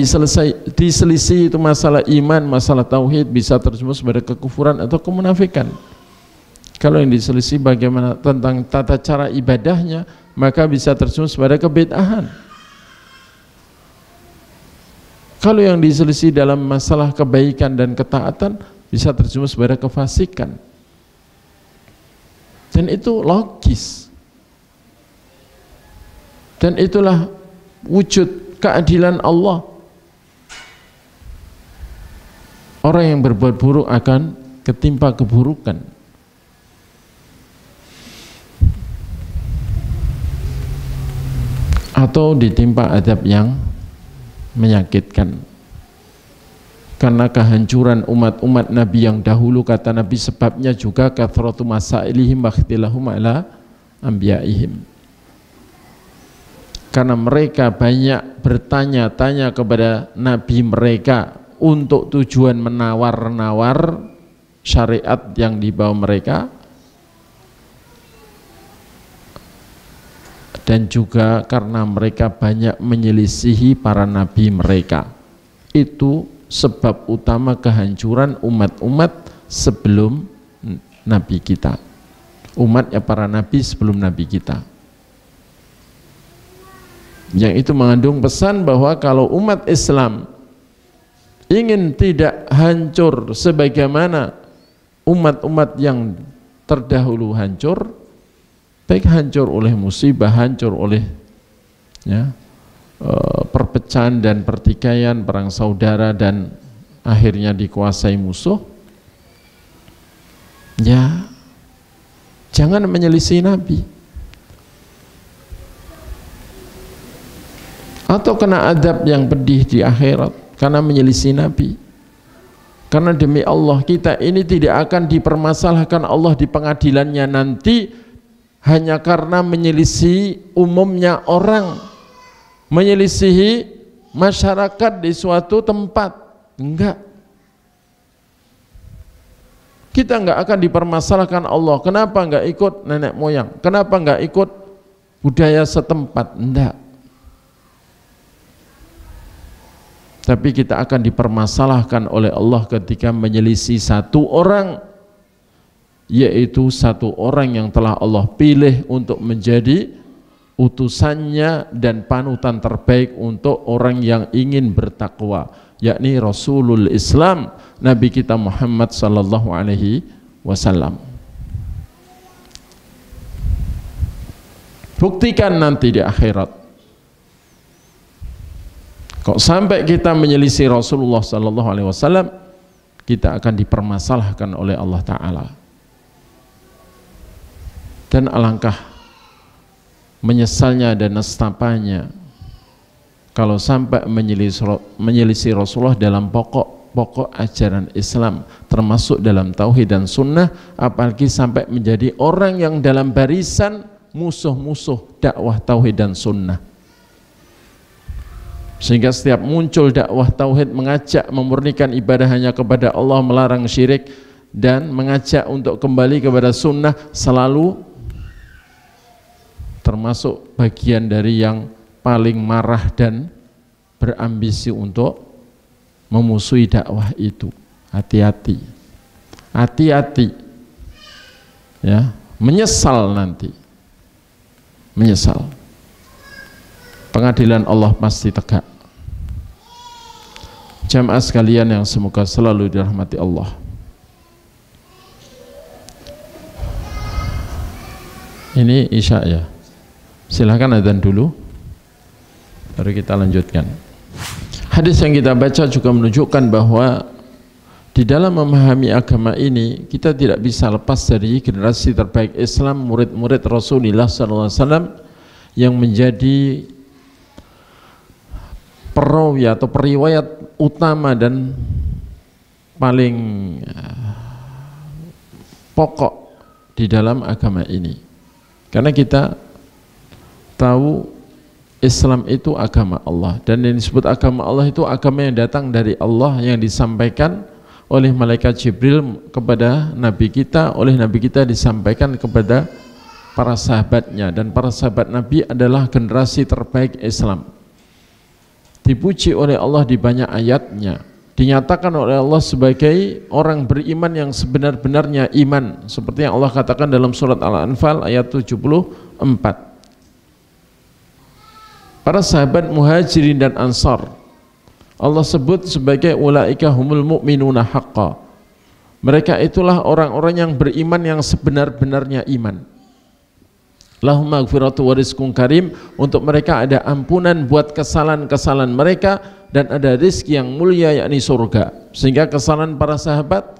diselisih itu masalah iman, masalah tauhid, bisa terjerumus pada kekufuran atau kemunafikan. Kalau yang diselisih bagaimana tentang tata cara ibadahnya, maka bisa terjerumus pada kebid'ahan. Kalau yang diselisih dalam masalah kebaikan dan ketaatan, bisa terjerumus pada kefasikan. Dan itu logis. Dan itulah wujud keadilan Allah. Orang yang berbuat buruk akan ketimpa keburukan. Atau ditimpa adab yang menyakitkan. Karena kehancuran umat-umat Nabi yang dahulu, kata Nabi, sebabnya juga kathratu masailihim wa ikhtilahum ala anbiya'ihim. karena mereka banyak bertanya-tanya kepada nabi mereka untuk tujuan menawar-nawar syariat yang dibawa mereka, dan juga karena mereka banyak menyelisihi para nabi mereka. Itu sebab utama kehancuran umat-umat sebelum nabi kita, umatnya para nabi sebelum nabi kita. Yang itu mengandung pesan bahwa kalau umat Islam ingin tidak hancur sebagaimana umat-umat yang terdahulu hancur, baik hancur oleh musibah, hancur oleh perpecahan dan pertikaian, perang saudara, dan akhirnya dikuasai musuh, ya jangan menyelisih nabi atau kena adab yang pedih di akhirat karena menyelisih nabi. Karena demi Allah, kita ini tidak akan dipermasalahkan Allah di pengadilannya nanti hanya karena menyelisih umumnya orang, menyelisihi masyarakat di suatu tempat. Enggak, kita enggak akan dipermasalahkan Allah. Kenapa enggak ikut nenek moyang? Kenapa enggak ikut budaya setempat? Enggak. Tapi kita akan dipermasalahkan oleh Allah ketika menyelisih satu orang, yaitu satu orang yang telah Allah pilih untuk menjadi utusannya dan panutan terbaik untuk orang yang ingin bertakwa, yakni Rasulul Islam, Nabi kita Muhammad sallallahu alaihi wasallam. Buktikan nanti di akhirat. Kok sampai kita menyelisih Rasulullah sallallahu alaihi wasallam, kita akan dipermasalahkan oleh Allah Ta'ala. Dan alangkah menyesalnya dan nestapanya kalau sampai menyelisih Rasulullah dalam pokok ajaran Islam, termasuk dalam tauhid dan sunnah, apalagi sampai menjadi orang yang dalam barisan musuh-musuh dakwah tauhid dan sunnah. Sehingga setiap muncul dakwah tauhid mengajak memurnikan ibadah hanya kepada Allah, melarang syirik, dan mengajak untuk kembali kepada sunnah, selalu termasuk bagian dari yang paling marah dan berambisi untuk memusuhi dakwah itu. Hati-hati, hati-hati ya, menyesal nanti, menyesal. Pengadilan Allah pasti tegak. Jamaah sekalian yang semoga selalu dirahmati Allah. Ini isya ya. Silahkan adzan dulu, baru kita lanjutkan. Hadis yang kita baca juga menunjukkan bahwa di dalam memahami agama ini kita tidak bisa lepas dari generasi terbaik Islam, murid-murid Rasulullah SAW yang menjadi perawi atau periwayat utama dan paling pokok di dalam agama ini. Karena kita tahu Islam itu agama Allah, dan yang disebut agama Allah itu agama yang datang dari Allah, yang disampaikan oleh malaikat Jibril kepada Nabi kita, oleh Nabi kita disampaikan kepada para sahabatnya, dan para sahabat Nabi adalah generasi terbaik Islam. Dipuji oleh Allah di banyak ayatnya, dinyatakan oleh Allah sebagai orang beriman yang sebenar-benarnya iman, seperti yang Allah katakan dalam surat Al-Anfal ayat 74. Para sahabat Muhajirin dan Ansar Allah sebut sebagai ulaika humul mu'minuna haqqa. Mereka itulah orang-orang yang beriman yang sebenar-benarnya iman. Lahum maghfiratu wa rizqun karim, untuk mereka ada ampunan buat kesalahan-kesalahan mereka, dan ada rizki yang mulia yakni surga. Sehingga kesalahan para sahabat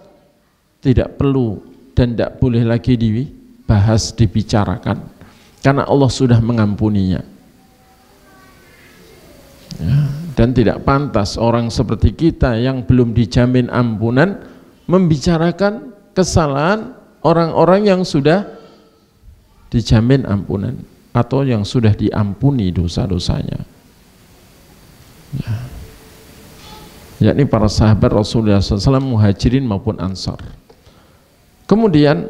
tidak perlu dan tidak boleh lagi dibahas, dibicarakan, karena Allah sudah mengampuninya ya. Dan tidak pantas orang seperti kita yang belum dijamin ampunan membicarakan kesalahan orang-orang yang sudah dijamin ampunan. atau yang sudah diampuni dosa-dosanya, yakni para sahabat Rasulullah SAW, muhajirin maupun ansar. Kemudian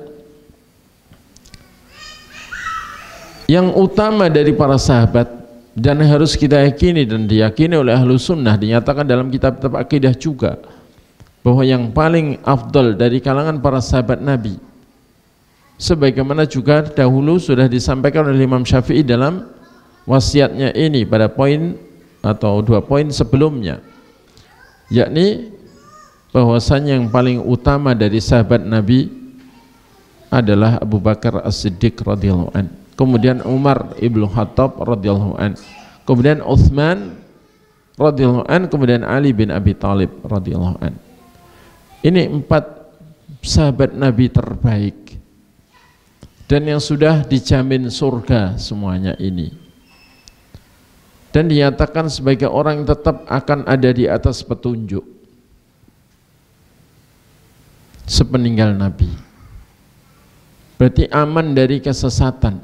yang utama dari para sahabat dan harus kita yakini dan diyakini oleh ahlu sunnah, dinyatakan dalam kitab-kitab akidah juga, bahwa yang paling afdal dari kalangan para sahabat Nabi, sebagaimana juga dahulu sudah disampaikan oleh Imam Syafi'i dalam wasiatnya ini pada poin atau 2 poin sebelumnya, yakni bahwasanya yang paling utama dari sahabat Nabi adalah Abu Bakar As-Siddiq radhiyallahu an, kemudian Umar ibnu Khattab radhiyallahu an, kemudian Utsman radhiyallahu an, kemudian Ali bin Abi Thalib radhiyallahu an. Ini 4 sahabat Nabi terbaik dan yang sudah dijamin surga semuanya ini, dan dinyatakan sebagai orang yang tetap akan ada di atas petunjuk sepeninggal Nabi. Berarti aman dari kesesatan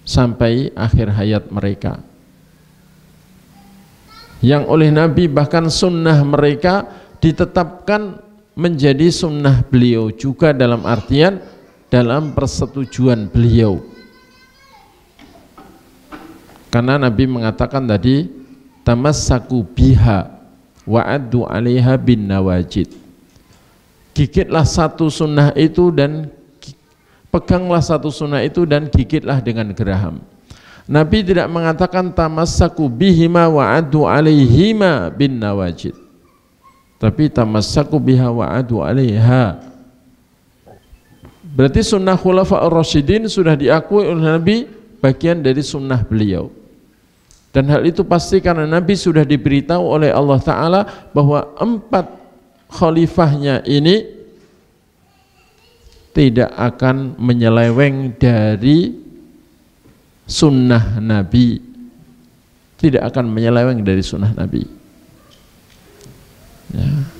sampai akhir hayat mereka, yang oleh Nabi bahkan sunnah mereka ditetapkan menjadi sunnah beliau juga, dalam artian dalam persetujuan beliau. Karena Nabi mengatakan tadi, tamassaku biha wa addu 'alaiha bin nawajid. Gigitlah satu sunnah itu dan peganglah satu sunnah itu dan gigitlah dengan geraham. Nabi tidak mengatakan tamassaku bihima wa addu 'alaihima bin nawajid, tapi tamassaku biha wa addu 'alaiha. Berarti sunnah khulafa'ur rasyidin sudah diakui oleh Nabi bagian dari sunnah beliau, dan hal itu pasti karena Nabi sudah diberitahu oleh Allah Ta'ala bahwa 4 khalifahnya ini tidak akan menyeleweng dari sunnah Nabi, tidak akan menyeleweng dari sunnah Nabi, ya.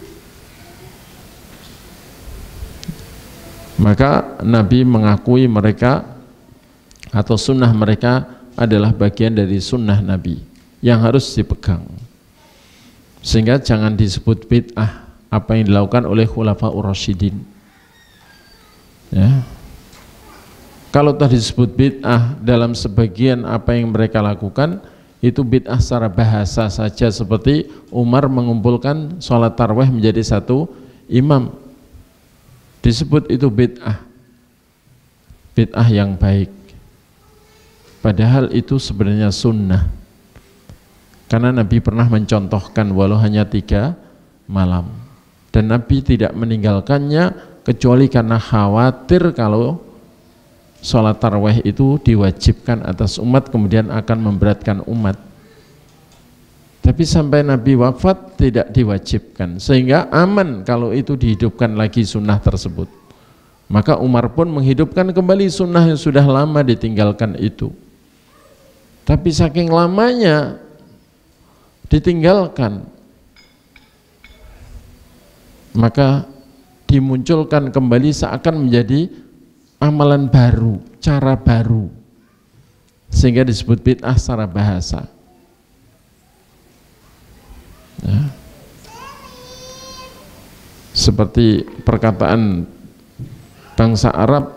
Maka Nabi mengakui mereka atau sunnah mereka adalah bagian dari sunnah Nabi yang harus dipegang, sehingga jangan disebut bid'ah apa yang dilakukan oleh khulafaur rasyidin, ya. Kalau tadi disebut bid'ah dalam sebagian apa yang mereka lakukan, itu bid'ah secara bahasa saja, seperti Umar mengumpulkan sholat tarawih menjadi satu imam, disebut itu bid'ah, bid'ah yang baik, padahal itu sebenarnya sunnah, karena Nabi pernah mencontohkan walau hanya 3 malam, dan Nabi tidak meninggalkannya kecuali karena khawatir kalau sholat tarawih itu diwajibkan atas umat kemudian akan memberatkan umat. Tapi sampai Nabi wafat tidak diwajibkan, sehingga aman kalau itu dihidupkan lagi sunnah tersebut. Maka Umar pun menghidupkan kembali sunnah yang sudah lama ditinggalkan itu. Tapi saking lamanya ditinggalkan, maka dimunculkan kembali seakan menjadi amalan baru, cara baru, sehingga disebut bid'ah secara bahasa, ya. Seperti perkataan bangsa Arab,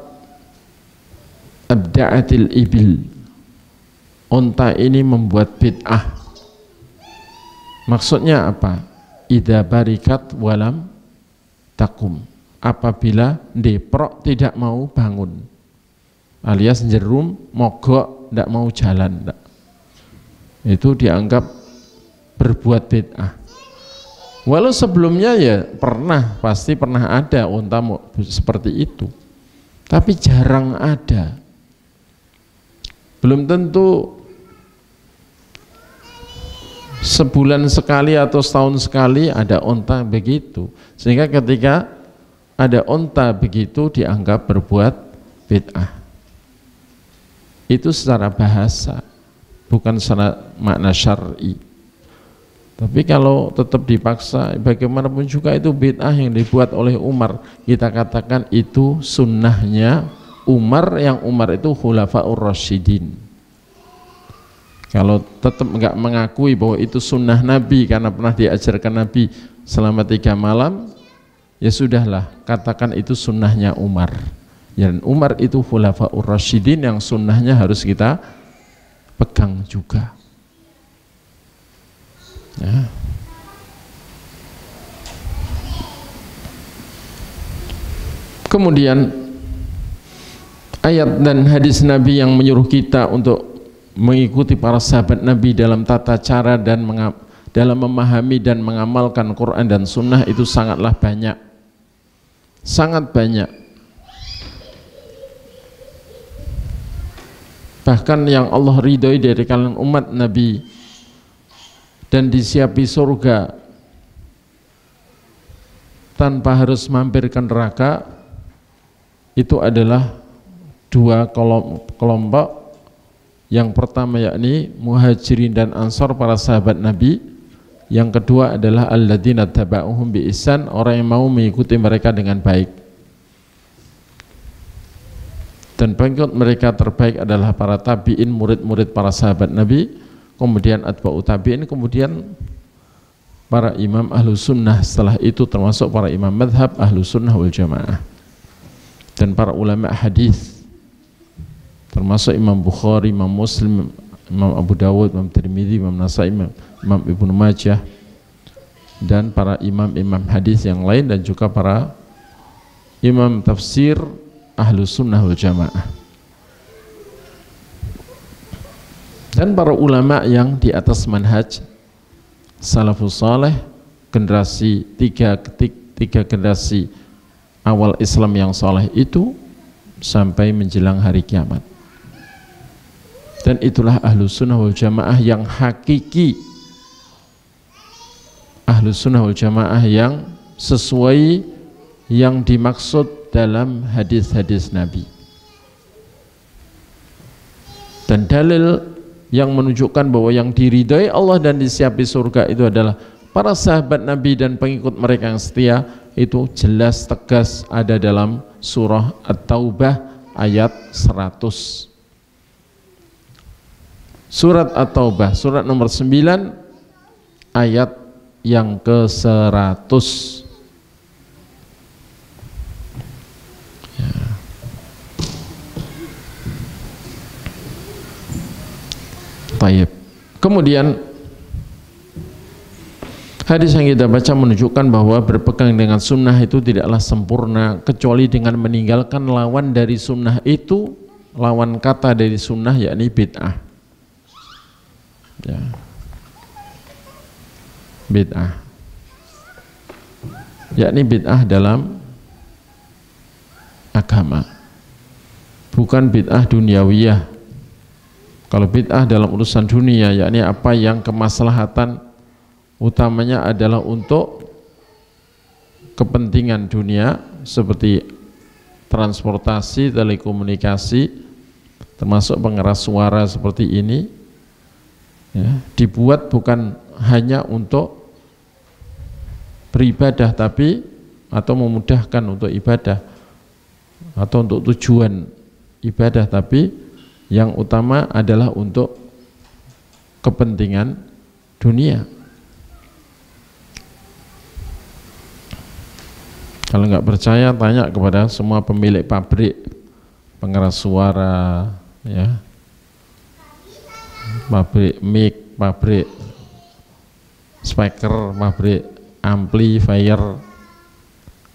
abda'atil ibil, unta ini membuat bid'ah. Maksudnya apa? Idza barikat walam takum, apabila deprok tidak mau bangun, alias jerum mogok tidak mau jalan, enggak, itu dianggap berbuat bid'ah. Walau sebelumnya ya pasti pernah ada unta seperti itu, tapi jarang ada. Belum tentu sebulan sekali atau setahun sekali ada unta begitu, sehingga ketika ada unta begitu dianggap berbuat bid'ah. Itu secara bahasa, bukan secara makna syar'i. Tapi kalau tetap dipaksa, bagaimanapun juga itu bid'ah yang dibuat oleh Umar, kita katakan itu sunnahnya Umar, yang Umar itu khulafaur rasyidin. Kalau tetap enggak mengakui bahwa itu sunnah Nabi karena pernah diajarkan Nabi selama 3 malam, ya sudahlah, katakan itu sunnahnya Umar. Dan Umar itu khulafaur rasyidin yang sunnahnya harus kita pegang juga. Ya. Kemudian ayat dan hadis Nabi yang menyuruh kita untuk mengikuti para sahabat Nabi dalam tata cara dan dalam memahami dan mengamalkan Quran dan Sunnah itu sangatlah banyak, sangat banyak. Bahkan yang Allah ridhoi dari kalangan umat Nabi dan disiapi surga tanpa harus mampir ke neraka, itu adalah 2 kelompok. Yang pertama yakni Muhajirin dan Ansor, para sahabat Nabi. Yang kedua adalah alladzina taba'uhum bi ihsan, orang yang mau mengikuti mereka dengan baik. Dan pengikut mereka terbaik adalah para tabi'in, murid-murid para sahabat Nabi, kemudian atba'u tabi'in, kemudian para imam ahlu sunnah setelah itu, termasuk para imam madhab ahlu sunnah wal jamaah dan para ulama hadis, termasuk Imam Bukhari, Imam Muslim, Imam Abu Dawud, Imam Tirmidzi, Imam Nasai, Imam Ibnu Majah, dan para imam-imam hadis yang lain, dan juga para imam tafsir ahlu sunnah wal jamaah, dan para ulama yang di atas manhaj salafus saleh, generasi tiga generasi awal Islam yang saleh itu sampai menjelang hari kiamat. Dan itulah ahlu sunnah wal jamaah yang hakiki, ahlu sunnah wal jamaah yang sesuai yang dimaksud dalam hadis-hadis Nabi. Dan dalil yang menunjukkan bahwa yang diridhai Allah dan disiapi surga itu adalah para sahabat Nabi dan pengikut mereka yang setia, itu jelas tegas ada dalam surah At-Taubah ayat 100. Surat At-Taubah, surat nomor 9 ayat yang ke-100. Ya. Baik. Kemudian hadis yang kita baca menunjukkan bahwa berpegang dengan sunnah itu tidaklah sempurna kecuali dengan meninggalkan lawan dari sunnah itu, lawan kata dari sunnah yakni bid'ah. Ya. Bid'ah, yakni bid'ah dalam agama, bukan bid'ah duniawiyah. Kalau bid'ah dalam urusan dunia, yakni apa yang kemaslahatan utamanya adalah untuk kepentingan dunia, seperti transportasi, telekomunikasi, termasuk pengeras suara seperti ini, ya, dibuat bukan hanya untuk beribadah, tapi atau memudahkan untuk ibadah atau untuk tujuan ibadah, tapi yang utama adalah untuk kepentingan dunia. Kalau nggak percaya, tanya kepada semua pemilik pabrik pengeras suara, ya, pabrik mic, pabrik speaker, pabrik amplifier.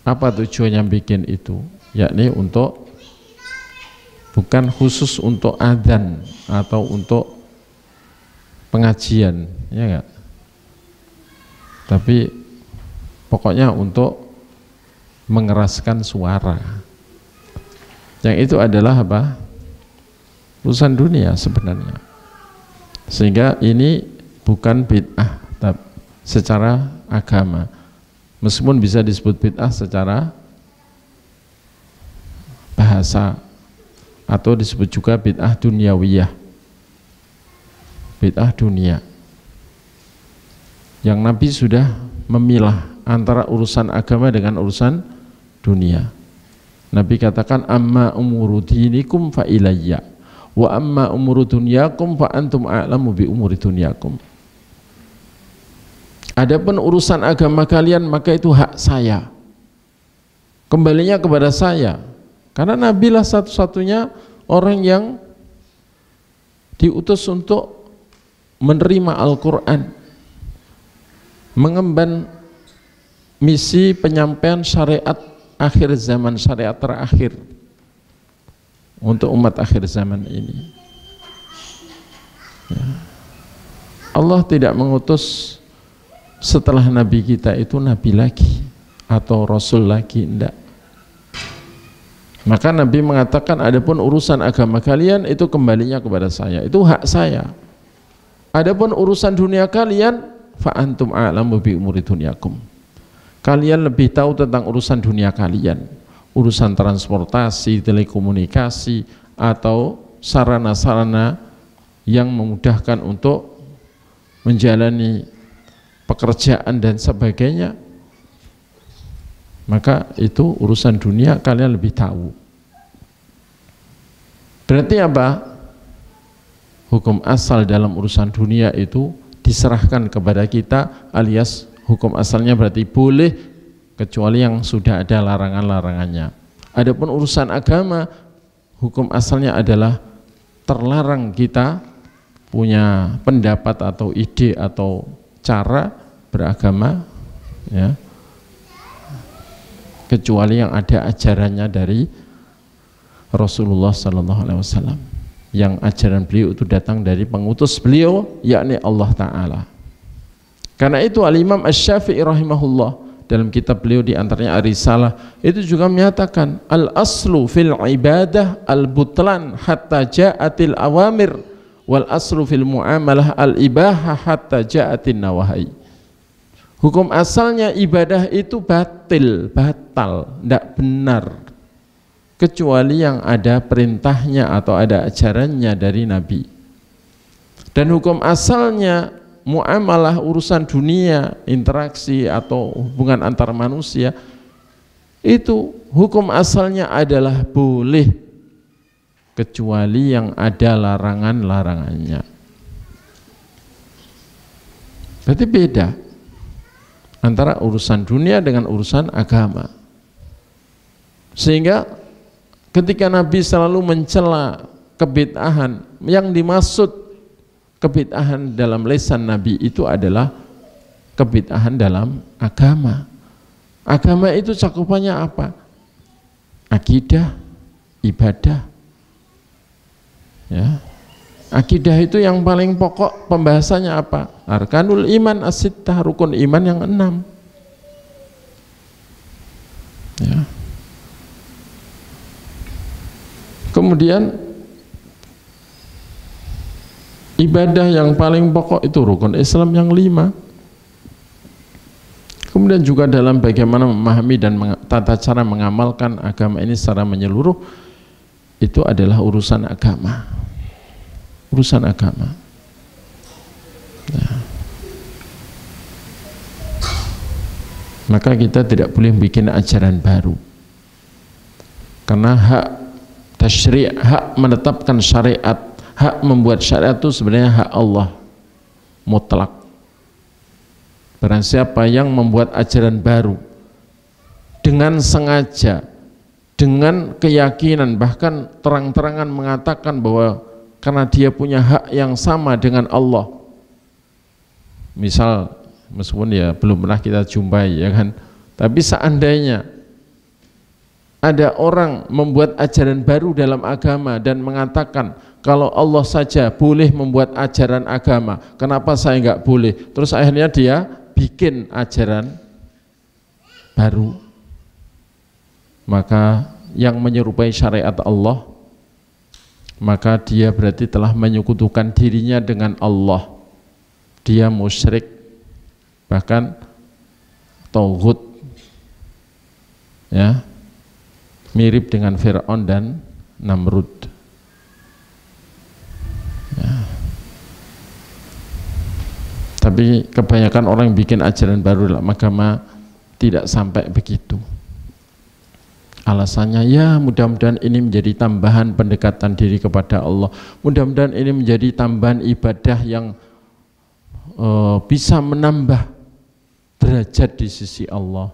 Apa tujuannya bikin itu? Yakni untuk, bukan khusus untuk adzan atau untuk pengajian, ya enggak? Tapi pokoknya untuk mengeraskan suara. Yang itu adalah apa? Urusan dunia sebenarnya. Sehingga ini bukan bid'ah secara agama, meskipun bisa disebut bid'ah secara bahasa, atau disebut juga bid'ah duniawiyah, bid'ah dunia, yang Nabi sudah memilah antara urusan agama dengan urusan dunia. Nabi katakan amma umuru dinikum fa ilayya wa amma umuru dunyakum fa antum a'lamu bi umuri dunyakum. Adapun urusan agama kalian maka itu hak saya, kembalinya kepada saya, karena Nabi lah satu-satunya orang yang diutus untuk menerima Al-Quran, mengemban misi penyampaian syariat akhir zaman, syariat terakhir untuk umat akhir zaman ini. Ya. Allah tidak mengutus setelah Nabi kita itu Nabi lagi atau Rasul lagi, enggak. Maka Nabi mengatakan adapun urusan agama kalian itu kembalinya kepada saya, itu hak saya. Adapun urusan dunia kalian fa antum a'lamu bi umuri dunyakum. Kalian lebih tahu tentang urusan dunia kalian, urusan transportasi, telekomunikasi atau sarana-sarana yang memudahkan untuk menjalani pekerjaan dan sebagainya, maka itu urusan dunia kalian lebih tahu. Berarti apa? Hukum asal dalam urusan dunia itu diserahkan kepada kita, alias hukum asalnya berarti boleh kecuali yang sudah ada larangan-larangannya. Adapun urusan agama, hukum asalnya adalah terlarang kita punya pendapat atau ide atau cara beragama, ya, kecuali yang ada ajarannya dari Rasulullah Sallallahu Alaihi Wasallam, yang ajaran beliau itu datang dari pengutus beliau, yakni Allah Ta'ala. Karena itu Al-Imam Asy-Syafi'i rahimahullah dalam kitab beliau di antaranya Ar-Risalah itu juga menyatakan al-aslu fil ibadah al-butlan hatta ja'atil awamir wal aslu fil muamalah al-ibaha hatta ja'atin nawahi. Hukum asalnya ibadah itu batal, tidak benar kecuali yang ada perintahnya atau ada ajarannya dari Nabi. Dan hukum asalnya muamalah, urusan dunia, interaksi atau hubungan antar manusia, itu hukum asalnya adalah boleh kecuali yang ada larangan-larangannya. Berarti beda antara urusan dunia dengan urusan agama. Sehingga ketika Nabi selalu mencela kebid'ahan, yang dimaksud kebid'ahan dalam lisan Nabi itu adalah kebid'ahan dalam agama. Agama itu cakupannya apa? Akidah, ibadah. Ya. Akidah itu yang paling pokok, pembahasannya apa? Arkanul iman as-sittah, rukun iman yang 6. Ya. Kemudian ibadah yang paling pokok itu rukun Islam yang 5. Kemudian juga dalam bagaimana memahami dan tata cara mengamalkan agama ini secara menyeluruh, itu adalah urusan agama, urusan agama. Nah, maka kita tidak boleh bikin ajaran baru, karena hak tasyri', hak menetapkan syariat, hak membuat syariat itu sebenarnya hak Allah mutlak. Barang siapa yang membuat ajaran baru dengan sengaja, dengan keyakinan, bahkan terang-terangan mengatakan bahwa karena dia punya hak yang sama dengan Allah, misal, meskipun ya belum pernah kita jumpai, ya kan, tapi seandainya ada orang membuat ajaran baru dalam agama dan mengatakan kalau Allah saja boleh membuat ajaran agama, kenapa saya enggak boleh? Terus akhirnya dia bikin ajaran baru, maka yang menyerupai syariat Allah, maka dia berarti telah menyekutukan dirinya dengan Allah. Dia musyrik, bahkan tauhid, ya, mirip dengan Fir'aun dan Namrud. Ya. Tapi kebanyakan orang bikin ajaran baru dalam agama tidak sampai begitu. Alasannya ya mudah-mudahan ini menjadi tambahan pendekatan diri kepada Allah, mudah-mudahan ini menjadi tambahan ibadah yang bisa menambah derajat di sisi Allah.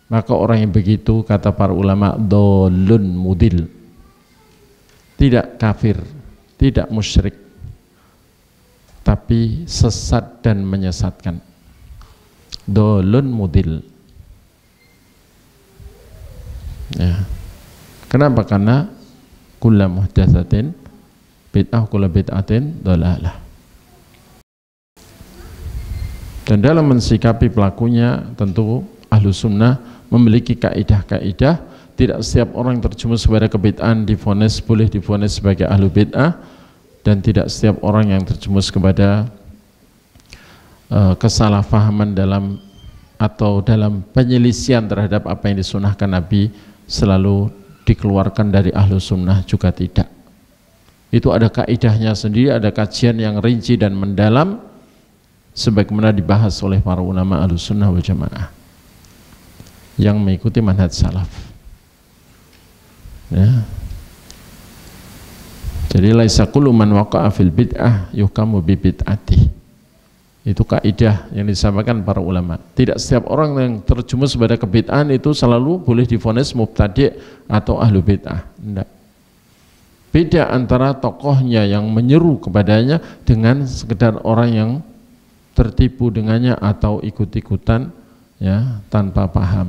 Maka orang yang begitu, kata para ulama, dhalun mudil, tidak kafir, tidak musyrik, tapi sesat dan menyesatkan. Dhalun mudil. Ya. Kenapa? Karena kullu muhdatsatin bid'ah, kullu bid'atin dhalalah. Dan dalam mensikapi pelakunya tentu ahlu sunnah memiliki kaidah-kaidah. Tidak setiap orang yang terjumus kepada kebid'ahan boleh divonis sebagai ahlu bid'ah, dan tidak setiap orang yang terjumus kepada kesalahpahaman dalam penyelisihan terhadap apa yang disunahkan Nabi selalu dikeluarkan dari ahlu sunnah juga tidak. Itu ada kaidahnya sendiri, ada kajian yang rinci dan mendalam sebagaimana dibahas oleh para ulama ahlu sunnah wal jamaah yang mengikuti manhaj salaf. Ya. Jadi laisa kullu man waqa'a fil bid'ah yuhkamu bi bid'atihi. Itu kaidah yang disampaikan para ulama. Tidak setiap orang yang terjumus pada kebid'ahan itu selalu boleh divonis mubtadi' atau ahlu bid'ah. Tidak. Beda antara tokohnya yang menyeru kepadanya dengan sekedar orang yang tertipu dengannya atau ikut-ikutan ya tanpa paham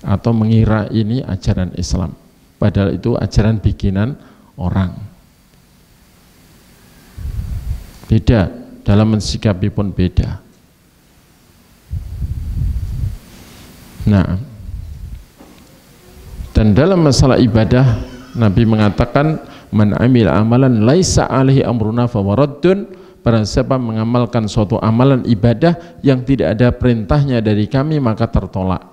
atau mengira ini ajaran Islam, padahal itu ajaran bikinan orang. Beda. Dalam mensikapi pun beda. Nah, dan dalam masalah ibadah Nabi mengatakan man amil amalan laisa alaihi amruna fawaraddun, barang siapa mengamalkan suatu amalan ibadah yang tidak ada perintahnya dari kami maka tertolak.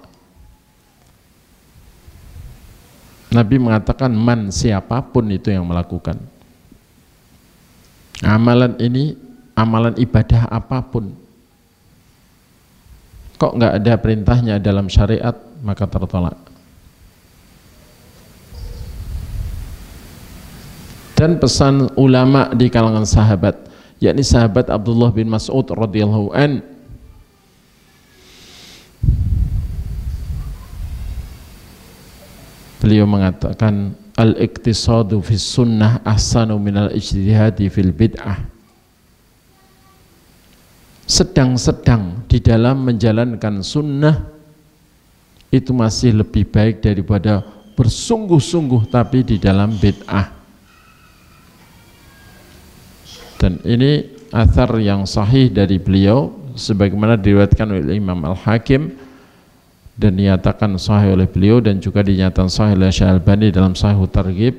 Nabi mengatakan man, siapapun itu yang melakukan amalan ini, amalan ibadah apapun, kok nggak ada perintahnya dalam syariat, maka tertolak. Dan pesan ulama di kalangan sahabat, yakni sahabat Abdullah bin Mas'ud radhiyallahu an, beliau mengatakan al-iqtisadu fis sunnah ahsanu minal ijtihadi fil bid'ah. Sedang-sedang di dalam menjalankan sunnah itu masih lebih baik daripada bersungguh-sungguh tapi di dalam bid'ah. Dan ini athar yang sahih dari beliau sebagaimana diriwayatkan oleh Imam Al-Hakim dan dinyatakan sahih oleh beliau, dan juga dinyatakan sahih oleh Syekh Albani dalam Sahih Targhib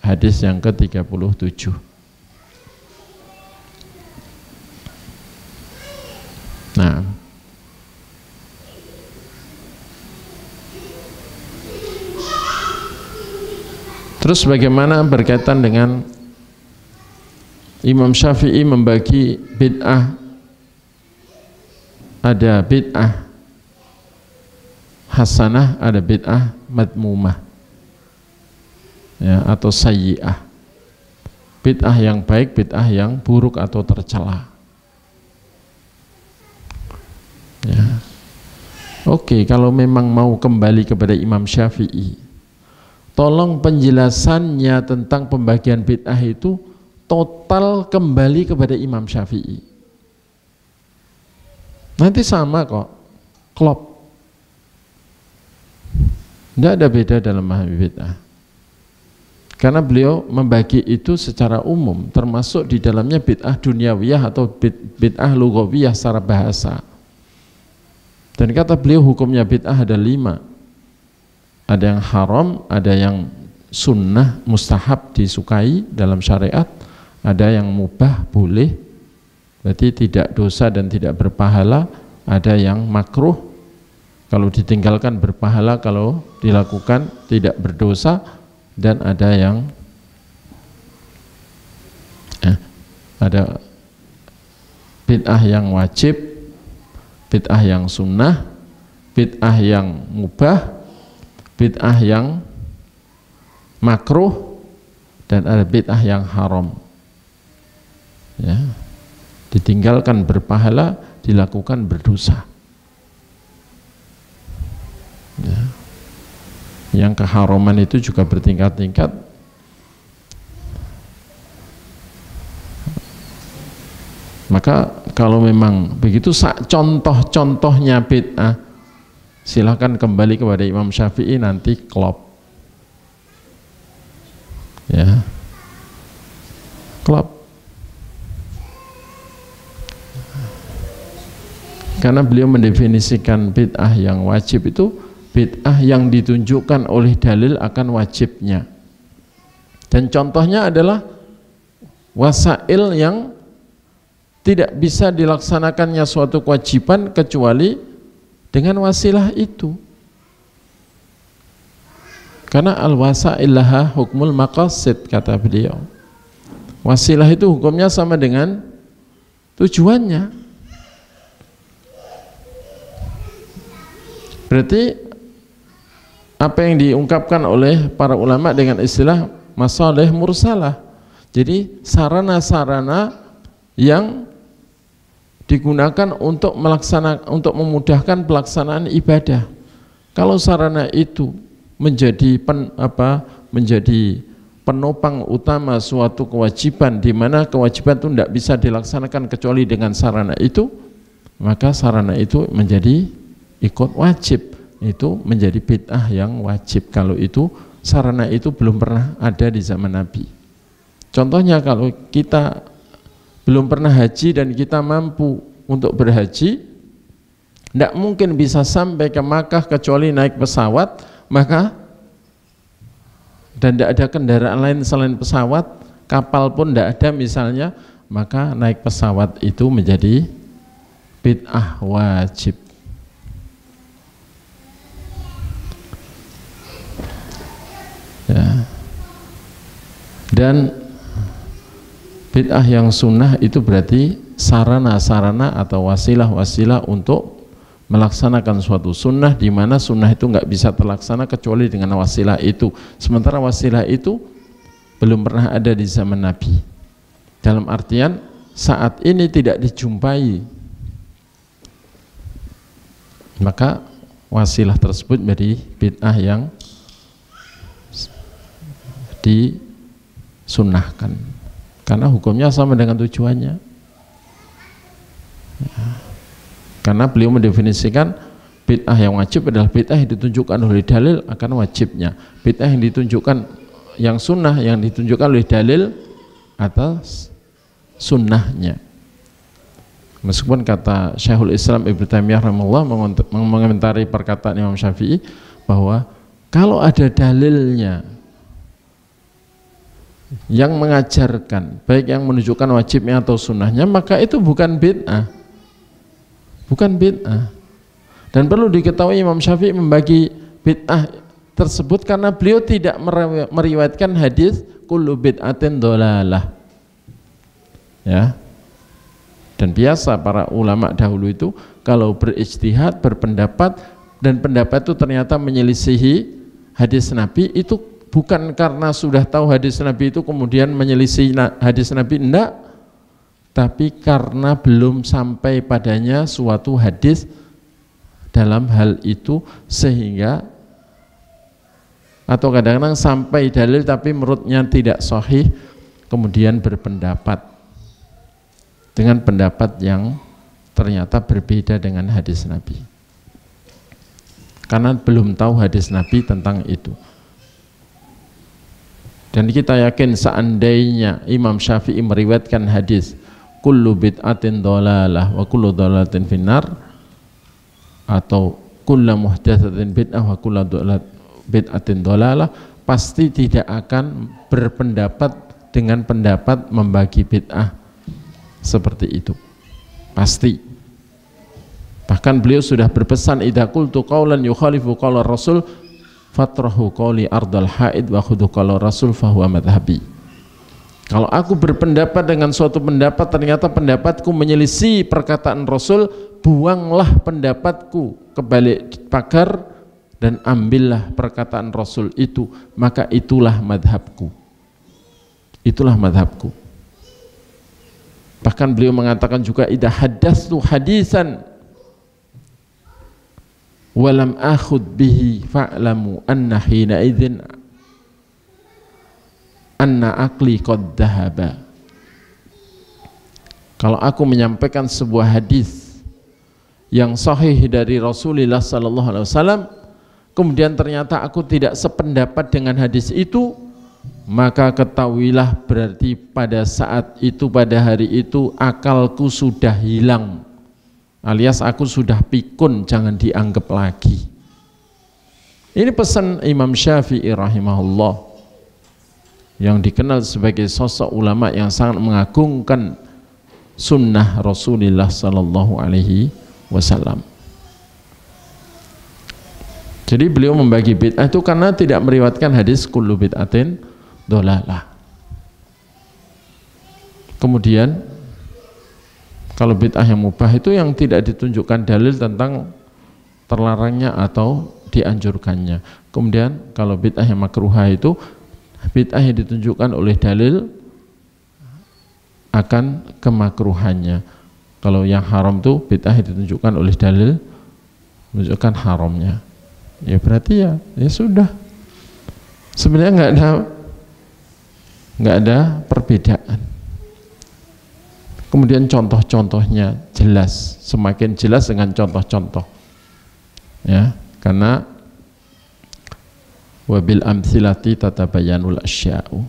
hadis yang ke-37. Nah, terus bagaimana berkaitan dengan Imam Syafi'i membagi bid'ah? Ada bid'ah hasanah, ada bid'ah madmumah ya, atau sayyi'ah. Bid'ah yang baik, bid'ah yang buruk atau tercela. Ya. Oke, kalau memang mau kembali kepada Imam Syafi'i, tolong penjelasannya tentang pembagian bid'ah itu total kembali kepada Imam Syafi'i. Nanti sama kok, klop. Tidak ada beda dalam memahami bid'ah. Karena beliau membagi itu secara umum, termasuk di dalamnya bid'ah duniawiyah atau bid'ah lughawiyah secara bahasa. Dan kata beliau hukumnya bid'ah ada 5. Ada yang haram, ada yang sunnah, mustahab, disukai dalam syariat, ada yang mubah, boleh, berarti tidak dosa dan tidak berpahala, ada yang makruh, kalau ditinggalkan berpahala, kalau dilakukan tidak berdosa, dan ada yang ada bid'ah yang wajib, bid'ah yang sunnah, bid'ah yang mubah, bid'ah yang makruh dan ada bid'ah yang haram. Ya. Ditinggalkan berpahala, dilakukan berdosa. Ya. Yang keharaman itu juga bertingkat-tingkat. Maka kalau memang begitu contoh-contohnya bid'ah, silakan kembali kepada Imam Syafi'i, nanti klop. Ya. Klop. Karena beliau mendefinisikan bid'ah yang wajib itu bid'ah yang ditunjukkan oleh dalil akan wajibnya. Dan contohnya adalah wasail yang tidak bisa dilaksanakannya suatu kewajiban kecuali dengan wasilah itu. Karena al-wasail laha hukmul maqasid, kata beliau. Wasilah itu hukumnya sama dengan tujuannya. Berarti apa yang diungkapkan oleh para ulama dengan istilah masalih mursalah. Jadi sarana-sarana yang digunakan untuk memudahkan pelaksanaan ibadah. Kalau sarana itu menjadi penopang utama suatu kewajiban, di mana kewajiban itu tidak bisa dilaksanakan kecuali dengan sarana itu, maka sarana itu menjadi ikut wajib, itu menjadi bid'ah yang wajib kalau itu sarana itu belum pernah ada di zaman Nabi. Contohnya kalau kita belum pernah haji dan kita mampu untuk berhaji, tidak mungkin bisa sampai ke Makkah kecuali naik pesawat, maka dan tidak ada kendaraan lain selain pesawat, kapal pun tidak ada misalnya, maka naik pesawat itu menjadi bid'ah wajib. Ya. Dan bid'ah yang sunnah itu berarti sarana-sarana atau wasilah-wasilah untuk melaksanakan suatu sunnah, di mana sunnah itu nggak bisa terlaksana kecuali dengan wasilah itu. Sementara wasilah itu belum pernah ada di zaman Nabi. Dalam artian saat ini tidak dijumpai, maka wasilah tersebut menjadi bid'ah yang disunnahkan karena hukumnya sama dengan tujuannya. Ya. Karena beliau mendefinisikan bid'ah yang wajib adalah bid'ah yang ditunjukkan oleh dalil akan wajibnya, bid'ah yang ditunjukkan yang sunnah yang ditunjukkan oleh dalil atas sunnahnya. Meskipun kata Syekhul Islam Ibnu Taimiyah rahimahullah mengomentari perkataan Imam Syafi'i bahwa kalau ada dalilnya yang mengajarkan, baik yang menunjukkan wajibnya atau sunnahnya, maka itu bukan bid'ah, bukan bid'ah. Dan perlu diketahui Imam Syafi'i membagi bid'ah tersebut karena beliau tidak meriwayatkan hadis kullu bid'atin dhalalah. Ya. Dan biasa para ulama dahulu itu kalau berijtihad, berpendapat, dan pendapat itu ternyata menyelisihi hadis Nabi, itu bukan karena sudah tahu hadis Nabi itu kemudian menyelisih hadis Nabi, enggak, tapi karena belum sampai padanya suatu hadis dalam hal itu, sehingga atau kadang-kadang sampai dalil tapi menurutnya tidak sahih, kemudian berpendapat dengan pendapat yang ternyata berbeda dengan hadis Nabi karena belum tahu hadis Nabi tentang itu. Dan kita yakin seandainya Imam Syafi'i meriwayatkan hadis kullu bid'atin dhalalah wa kullu dhalalatin finnar, atau kullu muhdatsatin bid'ah wa kullu bid'atin dhalalah, pasti tidak akan berpendapat dengan pendapat membagi bid'ah seperti itu, pasti. Bahkan beliau sudah berpesan, idza qultu qaulan yukhalifu qaula Rasul fatrahu qawli ardal haid wa khudhu qala Rasul fahuwa madhabi. Kalau aku berpendapat dengan suatu pendapat ternyata pendapatku menyelisih perkataan Rasul, buanglah pendapatku ke balik pagar dan ambillah perkataan Rasul itu, maka itulah madhabku. Itulah madhabku. Bahkan beliau mengatakan juga, idza haddatsu hadisan walam akhud bihi fa'lamu anna hina idzin anna aqli qad dhahaba. Kalau aku menyampaikan sebuah hadis yang sahih dari Rasulullah sallallahu alaihi wasallam, kemudian ternyata aku tidak sependapat dengan hadis itu, maka ketahuilah berarti pada saat itu, pada hari itu akalku sudah hilang, alias aku sudah pikun, jangan dianggap lagi. Ini pesan Imam Syafi'i rahimahullah, yang dikenal sebagai sosok ulama yang sangat mengagungkan sunnah Rasulullah sallallahu alaihi wasallam. Jadi beliau membagi bid'ah itu karena tidak meriwayatkan hadis kullu bid'atin dhalalah. Kemudian kalau bid'ah yang mubah itu yang tidak ditunjukkan dalil tentang terlarangnya atau dianjurkannya. Kemudian kalau bid'ah yang makruhah itu bid'ah yang ditunjukkan oleh dalil akan kemakruhannya. Kalau yang haram itu bid'ah yang ditunjukkan oleh dalil menunjukkan haramnya. Ya berarti ya sudah. Sebenarnya nggak ada perbedaan. Kemudian contoh-contohnya jelas, semakin jelas dengan contoh-contoh. Ya, karena wabil amthilati tatabayyanul asya'u.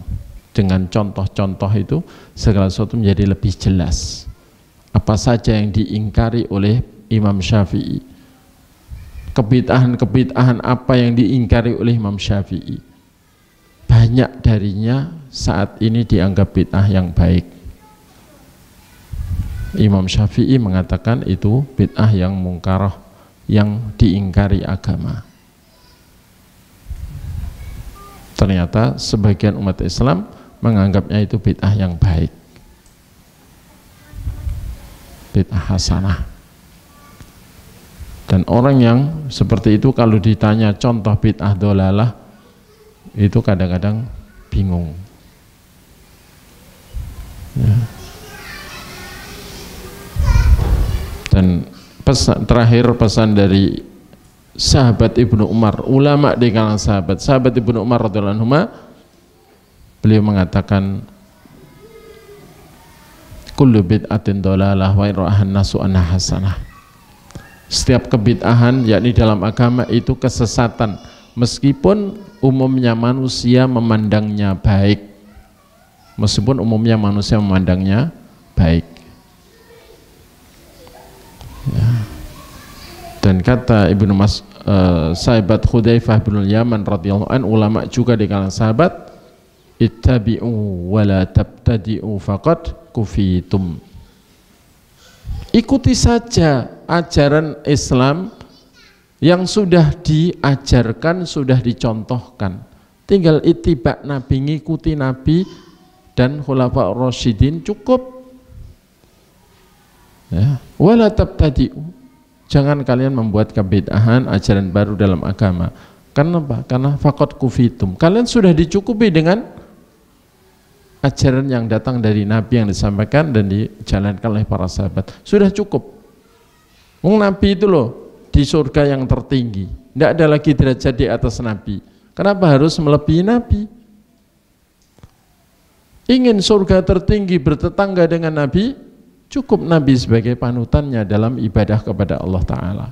Dengan contoh-contoh itu segala sesuatu menjadi lebih jelas. Apa saja yang diingkari oleh Imam Syafi'i, kebid'ahan-kebid'ahan apa yang diingkari oleh Imam Syafi'i, banyak darinya saat ini dianggap bid'ah yang baik. Imam Syafi'i mengatakan itu bid'ah yang mungkarah, yang diingkari agama. Ternyata sebagian umat Islam menganggapnya itu bid'ah yang baik, bid'ah hasanah. Dan orang yang seperti itu kalau ditanya contoh bid'ah dhalalah, itu kadang-kadang bingung. Ya. Dan terakhir pesan dari sahabat Ibnu Umar, ulama di kalangan sahabat Ibnu Umar radhiyallahu anhu, beliau mengatakan kullu bid'atin dhalalah wa ra'ahan nasu anha hasanah. Setiap kebid'ahan yakni dalam agama itu kesesatan, meskipun umumnya manusia memandangnya baik. Meskipun umumnya manusia memandangnya baik. Ya. Dan kata Ibnu sahabat Hudzaifah bin Yaman radhiyallahu anhu, ulama juga di kalangan sahabat, ittabi'u wa la tabtadi'u faqad kufitum. Ikuti saja ajaran Islam yang sudah diajarkan, sudah dicontohkan. Tinggal ittiba Nabi, ngikuti Nabi dan khulafa rasyidin, cukup. Ya, wala tabtadi'u. Jangan kalian membuat kebid'ahan, ajaran baru dalam agama. Karena apa? Karena faqad kufitum. Kalian sudah dicukupi dengan ajaran yang datang dari Nabi yang disampaikan dan dijalankan oleh para sahabat. Sudah cukup. Nabi itu loh di surga yang tertinggi, tidak ada lagi derajat di atas Nabi. Kenapa harus melebihi Nabi? Ingin surga tertinggi bertetangga dengan Nabi, cukup Nabi sebagai panutannya dalam ibadah kepada Allah Ta'ala.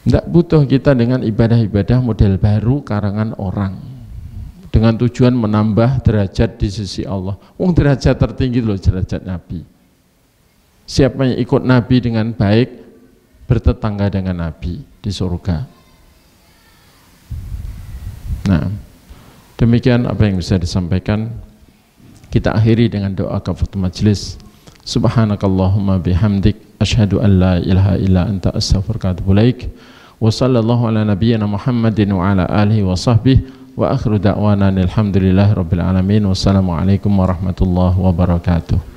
Tidak butuh kita dengan ibadah-ibadah model baru karangan orang dengan tujuan menambah derajat di sisi Allah. Derajat tertinggi loh derajat Nabi. Siapa yang ikut Nabi dengan baik bertetangga dengan Nabi di surga. Nah, demikian apa yang bisa disampaikan. Kita akhiri dengan doa kafaratul majlis. Subhanakallahumma bihamdik asyhadu an la ilaha illa anta astaghfiruka wa atubu ilaik. Wa sallallahu ala nabiyyina Muhammadin wa ala alihi wa sahbihi wa akhiru da'wana alhamdulillahi rabbil alamin. Wassalamualaikum warahmatullahi wabarakatuh.